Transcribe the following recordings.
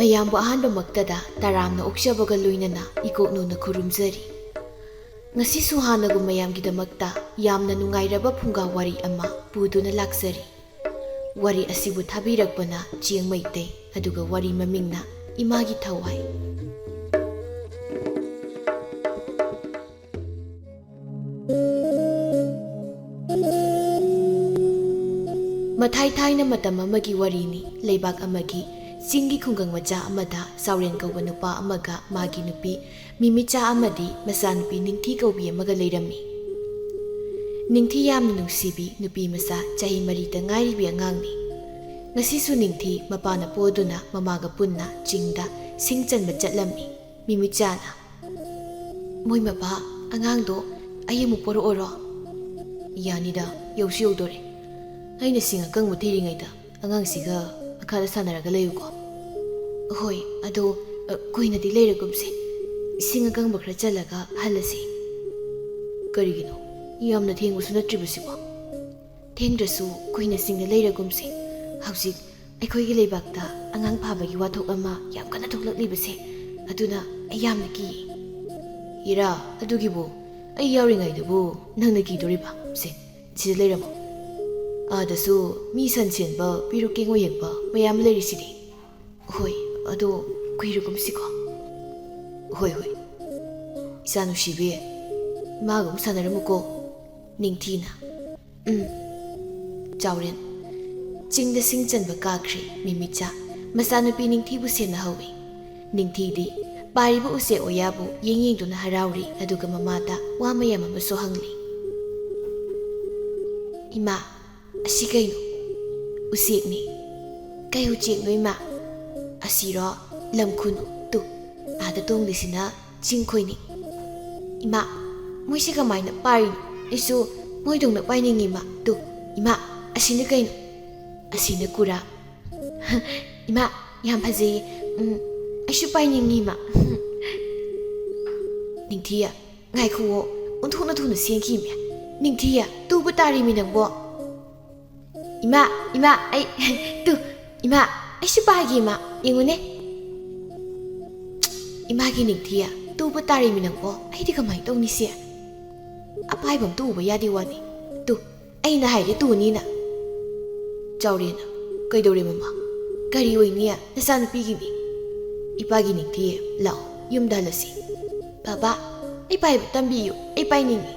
ꯃꯌꯥꯝꯕꯨ ꯑꯍꯥꯟꯕꯃꯛꯇꯗ ꯇꯔꯥꯝꯅ ꯑꯣꯛꯆꯕꯒ ꯂꯣꯏꯅꯅ ꯏꯀꯣꯛꯅꯨꯅ ꯈꯨꯔꯨꯝꯖꯔꯤ꯫ ꯉꯁꯤꯁꯨ ꯍꯥꯟꯅꯒꯨꯝ ꯃꯌꯥꯝꯒꯤꯗꯃꯛꯇ ꯌꯥꯝꯅ ꯅꯨꯡꯉꯥꯏꯔꯕ ꯐꯨꯡꯒꯥ ꯋꯥꯔꯤ ꯑꯃ ꯄꯨꯗꯨꯅ ꯂꯥꯛꯆꯔꯤ꯫ ꯋꯥꯔꯤ ꯑꯁꯤꯕꯨ ꯊꯥꯕꯤꯔꯛꯄꯅ ꯆꯦꯡ ꯃꯩꯇꯩ, ꯑꯗꯨꯒ ꯋꯥꯔꯤ ꯃꯃꯤꯡꯅ ꯏꯃꯥꯒꯤ ꯊꯋꯥꯏ꯫ ꯃꯊꯥꯏ ꯊꯥꯏꯅ ꯃꯇꯝ ꯑꯃꯒꯤ ꯋꯥꯔꯤꯅꯤ꯫ ꯂꯩꯕꯥꯛ ꯑꯃꯒꯤ ꯆꯤꯡꯒꯤ ꯈꯨꯡꯒꯪ ꯃꯆꯥ ꯑꯃꯗ ꯆꯥꯎꯔꯦꯟ ꯀꯧꯕ ꯅꯨꯄꯥ ꯑꯃꯒ ꯃꯥꯒꯤ ꯅꯨꯄꯤ ꯃꯤꯃꯤꯆꯥ ꯑꯃꯗꯤ ꯃꯆꯥꯅꯨꯄꯤ ꯅꯤꯡꯊꯤ ꯀꯧꯕꯤ ꯑꯃꯒ ꯂꯩꯔꯝꯃꯤ꯫ ꯅꯤꯡꯊꯤ ꯌꯥꯝꯅ ꯅꯨꯡꯁꯤꯕꯤ ꯅꯨꯄꯤ ꯃꯆꯥ ꯆꯍꯤ 4ꯇ ꯉꯥꯏꯔꯤꯕꯤ ꯑꯉꯥꯡꯅꯤ꯫ ꯉꯁꯤꯁꯨ ꯅꯤꯡꯊꯤ ꯃꯄꯥꯅ ꯄꯣꯗꯨꯅ ꯃꯃꯥꯒ ꯄꯨꯟꯅ ꯆꯤꯡꯗ ꯁꯤꯡ ꯆꯟꯕ ꯆꯠꯂꯝꯃꯤ꯫ ꯃꯤꯃꯤꯆꯥꯅ, "ꯃꯣꯏ ꯃꯄꯥ, ꯑꯉꯥꯡꯗꯣ ꯑꯩ ꯑꯃꯨꯛ ꯄꯣꯔꯛꯑꯣꯔꯣ?" "ꯌꯥꯅꯤꯗ, ꯌꯧꯁꯨ ꯌꯧꯗꯣꯔꯦ. ꯑꯩꯅ ꯁꯤꯡ ꯑꯀꯪꯕ ꯊꯤꯔꯤꯉꯩꯗ ꯑꯉꯥꯡꯁꯤꯒ ꯃꯈꯥꯗ ꯁꯥꯟꯅꯔꯒ ꯂꯩꯌꯨꯀꯣ." "ꯍꯣꯏ, ꯑꯗꯣ ꯀꯨꯏꯅꯗꯤ ꯂꯩꯔꯒꯨꯝꯁꯦ. ꯏꯁꯤꯡ ꯑꯀꯪꯕ ꯈꯔ ꯆꯜꯂꯒ ꯍꯜꯂꯁꯤ." "ꯀꯔꯤꯒꯤꯅꯣ? ꯌꯥꯝꯅ ꯊꯦꯡꯕꯁꯨ ꯅꯠꯇ꯭ꯔꯤꯕꯁꯤꯕꯣ." "ꯊꯦꯡꯗ꯭ꯔꯁꯨ ꯀꯨꯏꯅ ꯆꯤꯡꯗ ꯂꯩꯔꯒꯨꯝꯁꯦ. ꯍꯧꯖꯤꯛ ꯑꯩꯈꯣꯏꯒꯤ ꯂꯩꯕꯥꯛꯇ ꯑꯉꯥꯡ ꯐꯥꯕꯒꯤ ꯋꯥꯊꯣꯛ ꯑꯃ ꯌꯥꯝ ꯀꯟꯅ ꯊꯣꯛꯂꯛꯂꯤꯕꯁꯦ, ꯑꯗꯨꯅ ꯑꯩ ꯌꯥꯝꯅ ꯀꯤꯌꯦ." "ꯏꯔꯥ, ꯑꯗꯨꯒꯤꯕꯨ ꯑꯩ ꯌꯥꯎꯔꯤꯉꯩꯗꯕꯨ ꯅꯪꯅ ꯀꯤꯗꯣꯔꯤꯕ? ꯁꯤꯗ ꯂꯩꯔꯝꯃꯣ. ꯑꯥꯗꯁꯨ ꯃꯤ ꯁꯟ ꯁꯦꯟꯕ, ꯄꯤꯔꯨꯛ ꯀꯦꯡꯉꯣ ꯌꯦꯛꯄ ꯃꯌꯥꯝ ꯂꯩꯔꯤꯁꯤꯗꯤ." "ꯍꯣꯏ, ꯑꯗꯣ ꯀꯨꯏꯔꯒꯨꯝꯁꯤꯀꯣ." "ꯍꯣꯏ ꯍꯣꯏ. ꯏꯆꯥ ꯅꯨꯡꯁꯤꯕꯤ, ꯏꯃꯥꯒ ꯑꯃꯨꯛ ꯁꯥꯟꯅꯔꯝꯃꯨꯀꯣ." ꯅꯤꯡꯊꯤꯅ, ꯆꯥꯎꯔꯦꯟ ꯆꯤꯡꯗ ꯁꯤꯡ ꯆꯟꯕ ꯀꯥꯈ꯭ꯔꯦ꯫ ꯃꯤꯃꯤꯆꯥ ꯃꯆꯥꯅꯨꯄꯤ ꯅꯤꯡꯊꯤꯕꯨ ꯁꯦꯟꯅꯍꯧꯏ꯫ ꯅꯤꯡꯊꯤꯗꯤ ꯄꯥꯏꯔꯤꯕ ꯎꯆꯦꯛ ꯋꯥꯌꯥꯕꯨ ꯌꯦꯡꯗꯨꯅ ꯍꯔꯥꯎꯔꯤ, ꯑꯗꯨꯒ ꯃꯃꯥꯗ ꯋꯥ ꯃꯌꯥꯝ ꯑꯃꯁꯨ ꯍꯪꯂꯤ꯫ "ꯏꯃꯥ, ꯑꯁꯤ ꯀꯩꯅꯣ?" "ꯎꯆꯦꯛꯅꯤ." "ꯀꯩ ꯎꯆꯦꯛꯅꯣ ꯏꯃꯥ?" "ꯑꯁꯤꯔꯣ? ꯂꯝꯈꯨꯅꯨ. ꯇꯨ, ꯑꯥꯗ ꯇꯣꯡꯂꯤꯁꯤꯅ ꯆꯤꯡꯈꯣꯏꯅꯤ." "ꯏꯃꯥ, ꯃꯣꯏꯁꯦ ꯀꯃꯥꯏꯅ ꯄꯥꯏꯔꯤꯅꯣ? ꯑꯩꯁꯨ ꯃꯣꯏꯗꯧꯅ ꯄꯥꯏꯅꯤꯡꯉꯤ ꯏꯃꯥ." "ꯇꯨ, ꯏꯃꯥ, ꯑꯁꯤꯅ ꯀꯩꯅꯣ?" "ꯑꯁꯤꯅ ꯀꯨꯔꯥꯛ." "ꯏꯃꯥ, ꯌꯥꯝ ꯐꯖꯩꯌꯦ. ꯑꯩꯁꯨ ꯄꯥꯏꯅꯤꯡꯉꯤ ꯏꯃꯥ." "ꯅꯤꯡꯊꯤꯌꯥ, ꯉꯥꯏꯈꯨꯋꯣ, ꯑꯣꯟꯊꯣꯛꯅ ꯊꯨꯅ ꯆꯦꯟꯈꯤꯃꯦ. ꯅꯤꯡꯊꯤꯌꯥ, ꯇꯨꯕ ꯇꯥꯔꯤꯃꯤ ꯅꯪꯕꯣ." "ꯏꯃꯥ, ꯏꯃꯥ, ꯇꯨ, ꯏꯃꯥ, ꯑꯩꯁꯨ ꯄꯥꯏꯒꯦ ꯏꯃꯥ, ꯌꯦꯡꯉꯨꯅꯦ." "ꯏꯃꯥꯒꯤ ꯅꯤꯡꯊꯤꯌꯥ, ꯇꯨꯕ ꯇꯥꯔꯤꯃꯤ ꯅꯪꯕꯣ, ꯑꯩꯗꯤ ꯀꯃꯥꯏꯅ ꯇꯧꯅꯤꯁꯦ? ꯑꯄꯥꯏꯕ ꯑꯝꯇ ꯎꯕ ꯌꯥꯗꯦ ꯋꯥꯅꯤ. ꯇꯨ, ꯑꯩꯅ ꯍꯥꯏꯔꯦ ꯇꯨꯅꯤꯅ." ꯆꯥꯎꯔꯦꯟꯅ, "ꯀꯩꯗꯧꯔꯦ ꯃꯃꯥ? ꯀꯔꯤ ꯑꯣꯏꯅꯤ? ꯅꯆꯥꯅꯨꯄꯤꯒꯤꯅꯤ." "ꯏꯄꯥꯒꯤ ꯅꯤꯡꯊꯤ, ꯂꯥꯛꯑꯣ, ꯌꯨꯝꯗ ꯍꯜꯂꯁꯤ." "ꯕꯕꯥ, ꯑꯩ ꯄꯥꯏꯕ ꯇꯝꯕꯤꯌꯨ, ꯑꯩ ꯄꯥꯏꯅꯤꯡꯉꯤ."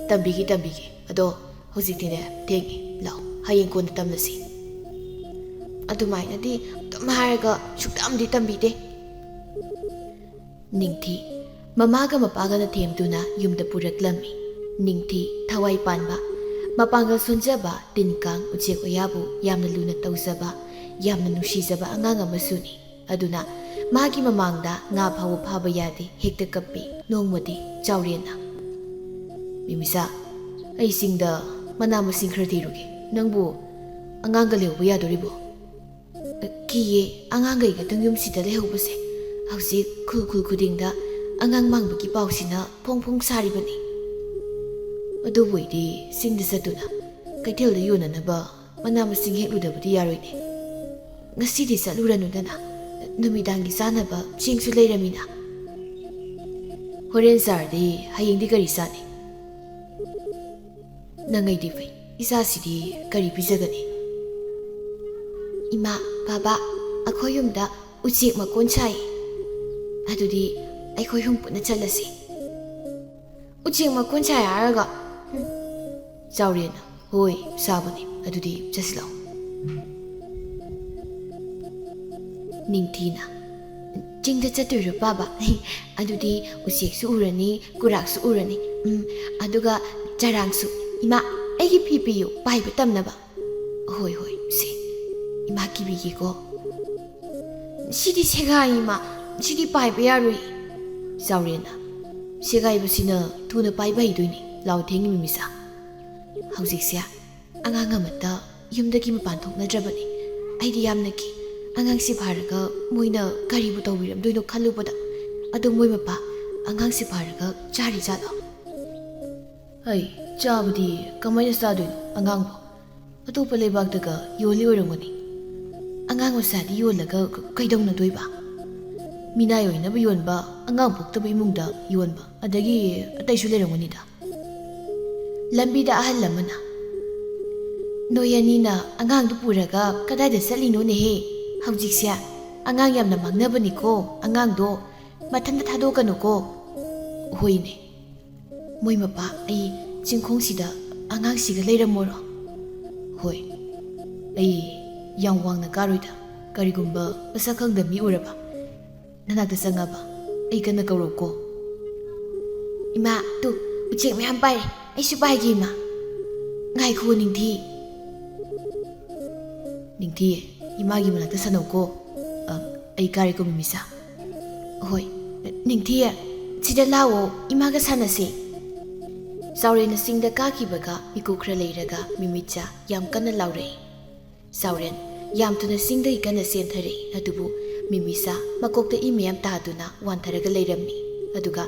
"ꯇꯝꯕꯤꯒꯦ. ꯑꯗꯣ ꯍꯧꯖꯤꯛꯇꯤꯅꯦ ꯊꯦꯡꯉꯦ. ꯂꯥꯛꯑꯣ, ꯍꯌꯦꯡ ꯀꯣꯟꯅ ꯇꯝꯂꯁꯤ." "ꯑꯗꯨꯃꯥꯏꯅꯗꯤ ꯑꯗꯨꯝ ꯍꯥꯏꯔꯒ ꯁꯨꯛꯇꯝꯗꯤ ꯇꯝꯕꯤꯗꯦ." ꯅꯤꯡꯊꯤ ꯃꯃꯥꯒ ꯃꯄꯥꯒꯅ ꯊꯦꯝꯗꯨꯅ ꯌꯨꯝꯗ ꯄꯨꯔꯛꯂꯝꯃꯤ꯫ ꯅꯤꯡꯊꯤ ꯊꯋꯥꯏ ꯄꯥꯟꯕ, ꯃꯄꯥꯡꯒꯜ ꯁꯣꯟꯖꯕ, ꯇꯤꯟ ꯀꯥꯡ ꯎꯆꯦꯛ ꯋꯥꯌꯥꯕꯨ ꯌꯥꯝꯅ ꯂꯨꯅ ꯇꯧꯖꯕ, ꯌꯥꯝꯅ ꯅꯨꯡꯁꯤꯖꯕ ꯑꯉꯥꯡ ꯑꯃꯁꯨꯅꯤ꯫ ꯑꯗꯨꯅ ꯃꯥꯒꯤ ꯃꯃꯥꯡꯗ ꯉꯥ ꯐꯥꯎꯕ ꯐꯥꯕ ꯌꯥꯗꯦ, ꯍꯦꯛꯇ ꯀꯞꯄꯤ꯫ ꯅꯣꯡꯃꯗꯤ ꯆꯥꯎꯔꯦꯟꯅ, "ꯃꯤꯃꯤꯆꯥ, ꯑꯩ ꯆꯤꯡꯗ ꯃꯅꯥ ꯃꯁꯤꯡ ꯈꯔ ꯊꯤꯔꯨꯒꯦ. ꯅꯪꯕꯨ ꯑꯉꯥꯡꯒ ꯂꯩꯍꯧꯕ ꯌꯥꯗꯣꯔꯤꯕꯣ?" "ꯀꯤꯌꯦ ꯑꯉꯥꯡꯈꯩꯒꯇꯪ ꯌꯨꯝꯁꯤꯗ ꯂꯩꯍꯧꯕꯁꯦ. ꯍꯧꯖꯤꯛ ꯈꯨꯜ ꯈꯨꯗꯤꯡꯗ ꯑꯉꯥꯡ ꯃꯥꯡꯕꯒꯤ ꯄꯥꯎꯁꯤꯅ ꯐꯣꯡ ꯐꯣꯡ ꯁꯥꯔꯤꯕꯅꯤ." "ꯑꯗꯨꯕꯨ ꯑꯣꯏꯗꯤ ꯆꯤꯡꯗ ꯆꯠꯇꯨꯅ ꯀꯩꯊꯦꯜꯗ ꯌꯣꯟꯅꯅꯕ ꯃꯅꯥ ꯃꯁꯤꯡ ꯍꯦꯛꯂꯨꯗꯕꯗꯤ ꯌꯥꯔꯣꯏꯅꯦ." "ꯉꯁꯤꯗꯤ ꯆꯠꯂꯨꯔꯅꯨꯗꯅ, ꯅꯨꯃꯤꯗꯥꯡꯒꯤ ꯆꯥꯅꯕ ꯆꯦꯡꯁꯨ ꯂꯩꯔꯃꯤꯅ." "ꯍꯣꯔꯦꯟ ꯆꯥꯔꯗꯤ ꯍꯌꯦꯡꯗꯤ ꯀꯔꯤ ꯆꯥꯅꯤ?" "ꯅꯪꯉꯩꯗꯤ ꯐꯩ, ꯏꯆꯥꯁꯤꯗꯤ ꯀꯔꯤ ꯄꯤꯖꯒꯅꯤ?" "ꯏꯃꯥ, ꯕꯕꯥ, ꯑꯩꯈꯣꯏ ꯌꯨꯝꯗ ꯎꯆꯦꯛ ꯃꯀꯣꯟ ꯁꯥꯏ. ꯑꯗꯨꯗꯤ ꯑꯩꯈꯣꯏ ꯍꯨꯝ ꯄꯨꯟꯅ ꯆꯠꯂꯁꯤ." "ꯎꯆꯦꯛ ꯃꯀꯣꯟ ꯁꯥꯏ ꯍꯥꯏꯔꯒ..." ꯆꯥꯎꯔꯦꯟꯅ, "ꯍꯣꯏ, ꯁꯥꯕꯅꯤ. ꯑꯗꯨꯗꯤ ꯆꯠꯁꯤ ꯂꯥꯛꯑꯣ." ꯅꯤꯡꯊꯤꯅ, "ꯆꯤꯡꯗ ꯆꯠꯇꯣꯏꯔꯣ ꯕꯥꯕꯥ? ꯑꯗꯨꯗꯤ ꯎꯆꯦꯛꯁꯨ ꯎꯔꯅꯤ, ꯀꯨꯔꯥꯛꯁꯨ ꯎꯔꯅꯤ, ꯑꯗꯨꯒ ꯆꯔꯥꯡꯁꯨ. ꯏꯃꯥ, ꯑꯩꯒꯤ ꯐꯤ ꯄꯤꯌꯨ ꯄꯥꯏꯕ ꯇꯝꯅꯕ." "ꯍꯣꯏ, ꯁꯦ, ꯏꯃꯥ ꯀꯤꯕꯤꯒꯦꯀꯣ." "ꯁꯤꯗꯤ ꯁꯦꯒꯥꯏ ꯏꯃꯥ, ꯁꯤꯗꯤ ꯄꯥꯏꯕ ꯌꯥꯔꯣꯏ." ꯆꯥꯎꯔꯦꯟꯅ, "ꯁꯦꯒꯥꯏꯕꯁꯤꯅ ꯊꯨꯅ ꯄꯥꯏꯕ ꯍꯩꯗꯣꯏꯅꯤ. ꯂꯥꯎ ꯊꯦꯡꯉꯤ ꯃꯤꯃꯤꯆꯥ." "ꯍꯧꯖꯤꯛꯁꯦ ꯑꯉꯥꯡ ꯑꯃꯠꯇ ꯌꯨꯝꯗꯒꯤ ꯃꯄꯥꯟ ꯊꯣꯛꯅꯗ꯭ꯔꯕꯅꯤ. ꯑꯩꯗꯤ ꯌꯥꯝꯅ ꯀꯤ. ꯑꯉꯥꯡꯁꯤ ꯐꯥꯔꯒ ꯃꯣꯏꯅ ꯀꯔꯤꯕꯨ ꯇꯧꯕꯤꯔꯝꯗꯣꯏꯅꯣ ꯈꯜꯂꯨꯕꯗ. ꯑꯗꯣ ꯃꯣꯏ ꯃꯄꯥ, ꯑꯉꯥꯡꯁꯤ ꯐꯥꯔꯒ ꯆꯥꯔꯤ ꯖꯥꯠꯂꯣ?" "ꯍꯩ, ꯆꯥꯕꯗꯤ ꯀꯃꯥꯏꯅ ꯆꯥꯗꯣꯏꯅꯣ ꯑꯉꯥꯡꯕꯣ? ꯑꯇꯣꯞꯄ ꯂꯩꯕꯥꯛꯇꯒ ꯌꯣꯜꯂꯤ ꯑꯣꯏꯔꯝꯒꯅꯤ." ꯑꯉꯥꯡ ꯃꯆꯥꯗꯤ ꯌꯣꯜꯂꯒ ꯀꯩꯗꯧꯅꯗꯣꯏꯕ? ꯃꯤꯅꯥꯏ ꯑꯣꯏꯅꯕ ꯌꯣꯟꯕ, ꯑꯉꯥꯡ ꯄꯣꯛꯇꯕ ꯏꯃꯨꯡꯗ ꯌꯣꯟꯕ, ꯑꯗꯒꯤ ꯑꯇꯩꯁꯨ ꯂꯩꯔꯝꯒꯅꯤꯗ꯫ ꯂꯝꯕꯤꯗ ꯑꯍꯜ ꯑꯃꯅ, ꯅꯣꯏ ꯑꯅꯤꯅ ꯑꯉꯥꯡꯗꯨ ꯄꯨꯔꯒ ꯀꯗꯥꯏꯗ ꯆꯠꯂꯤꯅꯣꯅꯦꯍꯦ? ꯍꯧꯖꯤꯛꯁꯦ ꯑꯉꯥꯡ ꯌꯥꯝꯅ ꯃꯥꯡꯅꯕꯅꯤꯀꯣ, ꯑꯉꯥꯡꯗꯣ ꯃꯊꯟꯇ ꯊꯥꯗꯣꯛꯀꯅꯨꯀꯣ꯫ ꯍꯣꯏꯅꯦ, ꯃꯣꯏ ꯃꯄꯥ, ꯑꯩ ꯆꯤꯡꯈꯣꯡꯁꯤꯗ ꯑꯉꯥꯡꯁꯤꯒ ꯂꯩꯔꯝꯃꯣꯔꯣ? ꯍꯣꯏ, ꯑꯩ ꯌꯥꯝ ꯋꯥꯡꯅ ꯀꯥꯔꯣꯏꯗ, ꯀꯔꯤꯒꯨꯝꯕ ꯃꯁꯛ ꯈꯪꯗꯕ ꯃꯤ ꯎꯔꯕ ꯅꯅꯥꯛꯇ ꯆꯪꯉꯕ ꯑꯩ ꯀꯟꯅ ꯀꯧꯔꯛꯎꯀꯣ꯫ ꯏꯃꯥ, ꯇꯨ ꯎꯆꯦꯛ ꯃꯌꯥꯝ ꯄꯥꯏꯔꯦ, ꯑꯩꯁꯨ ꯄꯥꯏꯒꯦ ꯏꯃꯥ꯫ ꯉꯥꯏꯈꯣ ꯅꯤꯡꯊꯤ꯫ ꯅꯤꯡꯊꯤ, ꯏꯃꯥꯒꯤ ꯃꯅꯥꯛꯇ ꯁꯥꯟꯅꯧꯀꯣ꯫ ꯑꯩ ꯀꯥꯔꯦꯀꯣ ꯃꯤꯃꯤꯁꯥ꯫ ꯍꯣꯏ, ꯅꯤꯡꯊꯤ, ꯁꯤꯗ ꯂꯥꯛꯑꯣ, ꯏꯃꯥꯒ ꯁꯥꯟꯅꯁꯤ꯫ ꯆꯥꯎꯔꯦꯟꯅ ꯆꯤꯡꯗ ꯀꯥꯈꯤꯕꯒ ꯃꯤꯀꯨꯞ ꯈꯔ ꯂꯩꯔꯒ ꯃꯤꯃꯤꯆꯥ ꯌꯥꯝ ꯀꯟꯅ ꯂꯥꯎꯔꯛꯏ꯫ ꯆꯥꯎꯔꯦꯟ ꯌꯥꯝ ꯊꯨꯅ ꯆꯤꯡꯗꯒꯤ ꯀꯟꯅ ꯆꯦꯟꯊꯔꯛꯏ, ꯑꯗꯨꯕꯨ ꯃꯤꯃꯤꯆꯥ ꯃꯀꯣꯛꯇ ꯏ ꯃꯌꯥꯝ ꯇꯥꯗꯨꯅ ꯋꯥꯟꯊꯔꯒ ꯂꯩꯔꯝꯃꯤ꯫ ꯑꯗꯨꯒ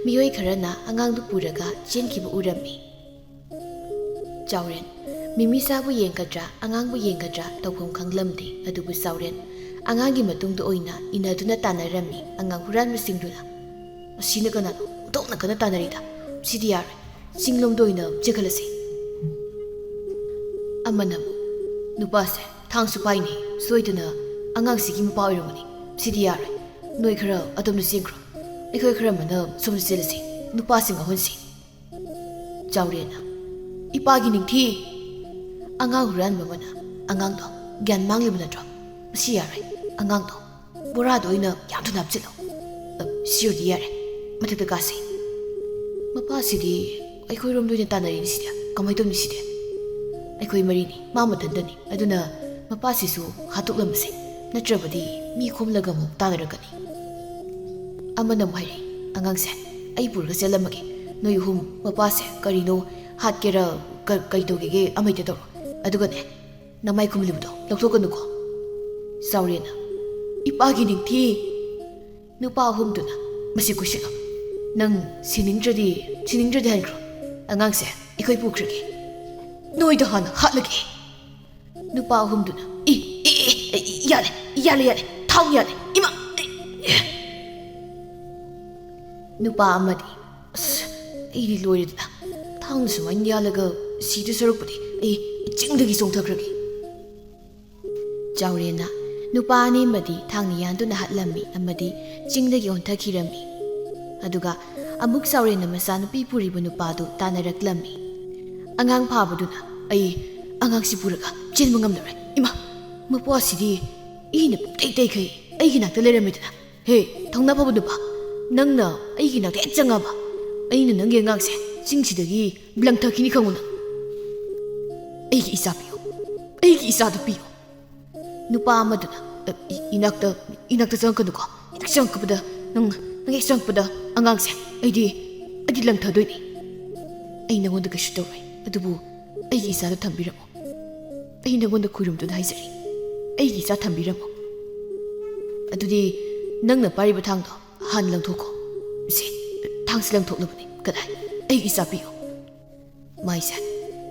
ꯃꯤꯑꯣꯏ ꯈꯔꯅ ꯑꯉꯥꯡꯗꯨ ꯄꯨꯔꯒ ꯆꯦꯟꯈꯤꯕ ꯎꯔꯝꯃꯤ꯫ ꯆꯥꯎꯔꯦꯟ ꯃꯤꯃꯤꯆꯥꯕꯨ ꯌꯦꯡꯒꯗ꯭ꯔꯥ ꯑꯉꯥꯡꯕꯨ ꯌꯦꯡꯒꯗ꯭ꯔꯥ ꯇꯧꯐꯝ ꯈꯪꯂꯝꯗꯦ, ꯑꯗꯨꯕꯨ ꯆꯥꯎꯔꯦꯟ ꯑꯉꯥꯡꯒꯤ ꯃꯇꯨꯡꯗ ꯑꯣꯏꯅ ꯏꯟꯅꯗꯨꯅ ꯇꯥꯟꯅꯔꯝꯃꯤ꯫ ꯑꯉꯥꯡ ꯍꯨꯔꯥꯟꯕꯁꯤꯡꯗꯨꯅ, ꯑꯁꯤꯅ ꯀꯅꯥꯅꯣ? ꯑꯣꯟꯊꯣꯛꯅ ꯀꯟꯅ ꯇꯥꯟꯅꯔꯤꯗ, ꯁꯤꯗꯤ ꯌꯥꯔꯣꯏ, ꯆꯤꯡꯂꯣꯝꯗ ꯑꯣꯏꯅ ꯆꯦꯟꯈꯠꯂꯁꯤ꯫ ꯑꯃꯅꯕꯨ, ꯅꯨꯄꯥꯁꯦ ꯊꯥꯡꯁꯨ ꯄꯥꯏꯅꯤ, ꯁꯣꯏꯗꯅ ꯑꯉꯥꯡꯁꯤꯒꯤ ꯃꯄꯥ ꯑꯣꯏꯔꯝꯒꯅꯤ, ꯁꯤꯗꯤ ꯌꯥꯔꯣꯏ, ꯅꯣꯏ ꯈꯔ ꯑꯗꯣꯝꯗ ꯆꯦꯟꯈ꯭ꯔꯣ, ꯑꯩꯈꯣꯏ ꯈꯔ ꯑꯃꯅ ꯁꯣꯝꯗ ꯆꯦꯜꯂꯁꯤ, ꯅꯨꯄꯥꯁꯤꯡ ꯉꯥꯎꯍꯟꯁꯤ꯫ ꯆꯥꯎꯔꯦꯟꯅ, ꯏꯄꯥꯒꯤ ꯅꯤꯡꯊꯤ꯫ ꯑꯉꯥꯡ ꯍꯨꯔꯥꯟꯕ ꯑꯃꯅ, ꯑꯉꯥꯡꯗꯣ ꯒ꯭ꯌꯥꯟ ꯃꯥꯡꯂꯤꯕ ꯅꯠꯇ꯭ꯔꯣ? ꯃꯁꯤ ꯌꯥꯔꯣꯏ, ꯑꯉꯥꯡꯗꯣ ꯕꯣꯔꯥꯗ ꯑꯣꯏꯅ ꯌꯥꯝ ꯊꯨꯅ ꯍꯥꯞꯆꯤꯜꯂꯣ꯫ ꯁꯤ ꯑꯣꯏꯔꯗꯤ ꯌꯥꯔꯦ, ꯃꯊꯛꯇ ꯀꯥꯁꯤ꯫ ꯃꯄꯥꯁꯤꯗꯤ ꯑꯩꯈꯣꯏꯔꯣꯝꯗ ꯑꯣꯏꯅ ꯇꯥꯟꯅꯔꯤꯅꯤ, ꯁꯤꯗꯤ ꯀꯃꯥꯏꯅ ꯇꯧꯅꯤ? ꯁꯤꯗꯤ ꯑꯩꯈꯣꯏ ꯃꯔꯤꯅꯤ, ꯃꯥ ꯃꯊꯟꯇꯅꯤ, ꯑꯗꯨꯅ ꯃꯄꯥꯁꯤꯁꯨ ꯍꯥꯠꯇꯣꯛꯂꯝꯕꯁꯦ, ꯅꯠꯇ꯭ꯔꯕꯗꯤ ꯃꯤ ꯈꯣꯝꯂꯒ ꯑꯃꯨꯛ ꯇꯥꯟꯅꯔꯛꯀꯅꯤ꯫ ꯑꯃꯅ ꯑꯃꯨꯛ ꯍꯥꯏꯔꯛꯏ, ꯑꯉꯥꯡꯁꯦ ꯑꯩ ꯄꯨꯔꯒ ꯆꯦꯜꯂꯝꯃꯒꯦ, ꯅꯣꯏ ꯑꯍꯨꯝ ꯃꯄꯥꯁꯦ ꯀꯔꯤꯅꯣ ꯍꯥꯠꯀꯦꯔꯥ ꯀꯩ ꯇꯧꯒꯦꯒꯦ ꯑꯃꯍꯦꯛꯇ ꯇꯧꯔꯣ, ꯑꯗꯨꯒꯅꯦ ꯅꯃꯥꯏ ꯈꯨꯝꯂꯤꯕꯗꯣ ꯂꯧꯊꯣꯛꯀꯅꯨꯀꯣ꯫ ꯆꯥꯎꯔꯦꯟꯅ, ꯏꯄꯥꯒꯤ ꯅꯤꯡꯊꯤ꯫ ꯅꯨꯄꯥ ꯑꯍꯨꯝꯗꯨꯅ, ꯃꯁꯤ ꯀꯣꯏꯁꯤꯜꯂꯣ, ꯅꯪ ꯁꯤꯅꯤꯡꯗ꯭ꯔꯗꯤ ꯍꯟꯈ꯭ꯔꯣ, ꯑꯉꯥꯡꯁꯦ ꯑꯩꯈꯣꯏ ꯄꯨꯈ꯭ꯔꯒꯦ, ꯅꯣꯏꯗ ꯍꯥꯟꯅ ꯍꯥꯠꯂꯒꯦ꯫ ꯅꯨꯄꯥ ꯑꯍꯨꯝꯗꯨꯅ, ꯌꯥꯔꯦ, ꯊꯥꯎ ꯌꯥꯔꯦ, ꯏꯃꯥ꯫ ꯅꯨꯄꯥ ꯑꯃꯗꯤ, ꯑꯁ ꯑꯩꯗꯤ ꯂꯣꯏꯔꯦꯗꯅ, ꯊꯥꯡꯅ ꯁꯨꯃꯥꯏꯅ ꯌꯥꯜꯂꯒ ꯁꯤꯗ ꯁꯔꯨꯛꯄꯨꯗꯤ ꯑꯩ ꯆꯤꯡꯗꯒꯤ ꯆꯣꯡꯊꯈ꯭ꯔꯒꯦ꯫ ꯆꯥꯎꯔꯦꯟꯅ ꯅꯨꯄꯥ ꯑꯅꯦꯝꯕꯗꯤ ꯊꯥꯡꯅ ꯌꯥꯟꯗꯨꯅ ꯍꯥꯠꯂꯝꯃꯤ, ꯑꯃꯗꯤ ꯆꯤꯡꯗꯒꯤ ꯑꯣꯟꯊꯈꯤꯔꯝꯃꯤ꯫ ꯑꯗꯨꯒ ꯑꯃꯨꯛ ꯆꯥꯎꯔꯦꯟꯅ ꯃꯆꯥꯅꯨꯄꯤ ꯄꯨꯔꯤꯕ ꯅꯨꯄꯥꯗꯨ ꯇꯥꯟꯅꯔꯛꯂꯝꯃꯤ꯫ ꯑꯉꯥꯡ ꯐꯥꯕꯗꯨꯅ, ꯑꯩ ꯑꯉꯥꯡꯁꯤ ꯄꯨꯔꯒ ꯆꯦꯟꯕ ꯉꯝꯂꯔꯣꯏ, ꯏꯃꯥ, ꯃꯄꯥꯁꯤꯗꯤ ꯏꯅ ꯄꯨꯡꯇꯩ ꯇꯩꯈꯩ ꯑꯩꯒꯤ ꯅꯥꯛꯇ ꯂꯩꯔꯝꯃꯤꯗꯅ꯫ ꯍꯦ ꯊꯧꯅꯥ ꯐꯕ ꯅꯨꯄꯥ, ꯅꯪꯅ ꯑꯩꯒꯤ ꯅꯥꯛꯇ ꯍꯦꯛ ꯆꯪꯉꯕ ꯑꯩꯅ ꯅꯪꯒꯤ ꯑꯉꯥꯡꯁꯦ ꯆꯤꯡꯁꯤꯗꯒꯤ ꯂꯪꯊꯈꯤꯅꯤ ꯈꯪꯉꯨ ꯅꯪ꯫ ꯑꯩꯒꯤ ꯏꯆꯥ ꯄꯤꯌꯨ, ꯑꯩꯒꯤ ꯏꯆꯥꯗꯨ ꯄꯤꯌꯨ꯫ ꯅꯨꯄꯥ ꯑꯃꯗꯨꯅ, ꯏꯅꯥꯛꯇ ꯆꯪꯉꯛꯀꯅꯨꯀꯣ, ꯏꯅꯥꯛ ꯆꯪꯉꯛꯄꯗ ꯅꯪ ꯍꯦꯛ ꯆꯪꯉꯛꯄꯗ ꯑꯉꯥꯡꯁꯦ ꯑꯩꯗꯤ ꯂꯪꯊꯗꯣꯏꯅꯤ꯫ ꯑꯩ ꯅꯉꯣꯟꯗ ꯀꯩꯁꯨ ꯇꯧꯔꯣꯏ, ꯑꯗꯨꯕꯨ ꯑꯩꯒꯤ ꯏꯆꯥꯗꯣ ꯊꯝꯕꯤꯔꯝꯃꯣ, ꯑꯩ ꯅꯉꯣꯟꯗ ꯈꯨꯔꯨꯝꯗꯨꯅ ꯍꯥꯏꯖꯔꯤ, ꯑꯩꯒꯤ ꯏꯆꯥ ꯊꯝꯕꯤꯔꯝꯃꯣ꯫ ꯑꯗꯨꯗꯤ ꯅꯪꯅ ꯄꯥꯏꯔꯤꯕ ꯊꯥꯡꯗꯣ ꯍꯥꯟꯅ ꯂꯪꯊꯣꯛꯈꯣ꯫ ꯁꯤ ꯊꯥꯡꯁꯤ ꯂꯪꯊꯣꯛꯅꯕꯅꯤ, ꯀꯗꯥꯏ? ꯑꯩꯒꯤ ꯏꯆꯥ ꯄꯤꯌꯨ꯫ ꯃꯥꯏꯁꯦ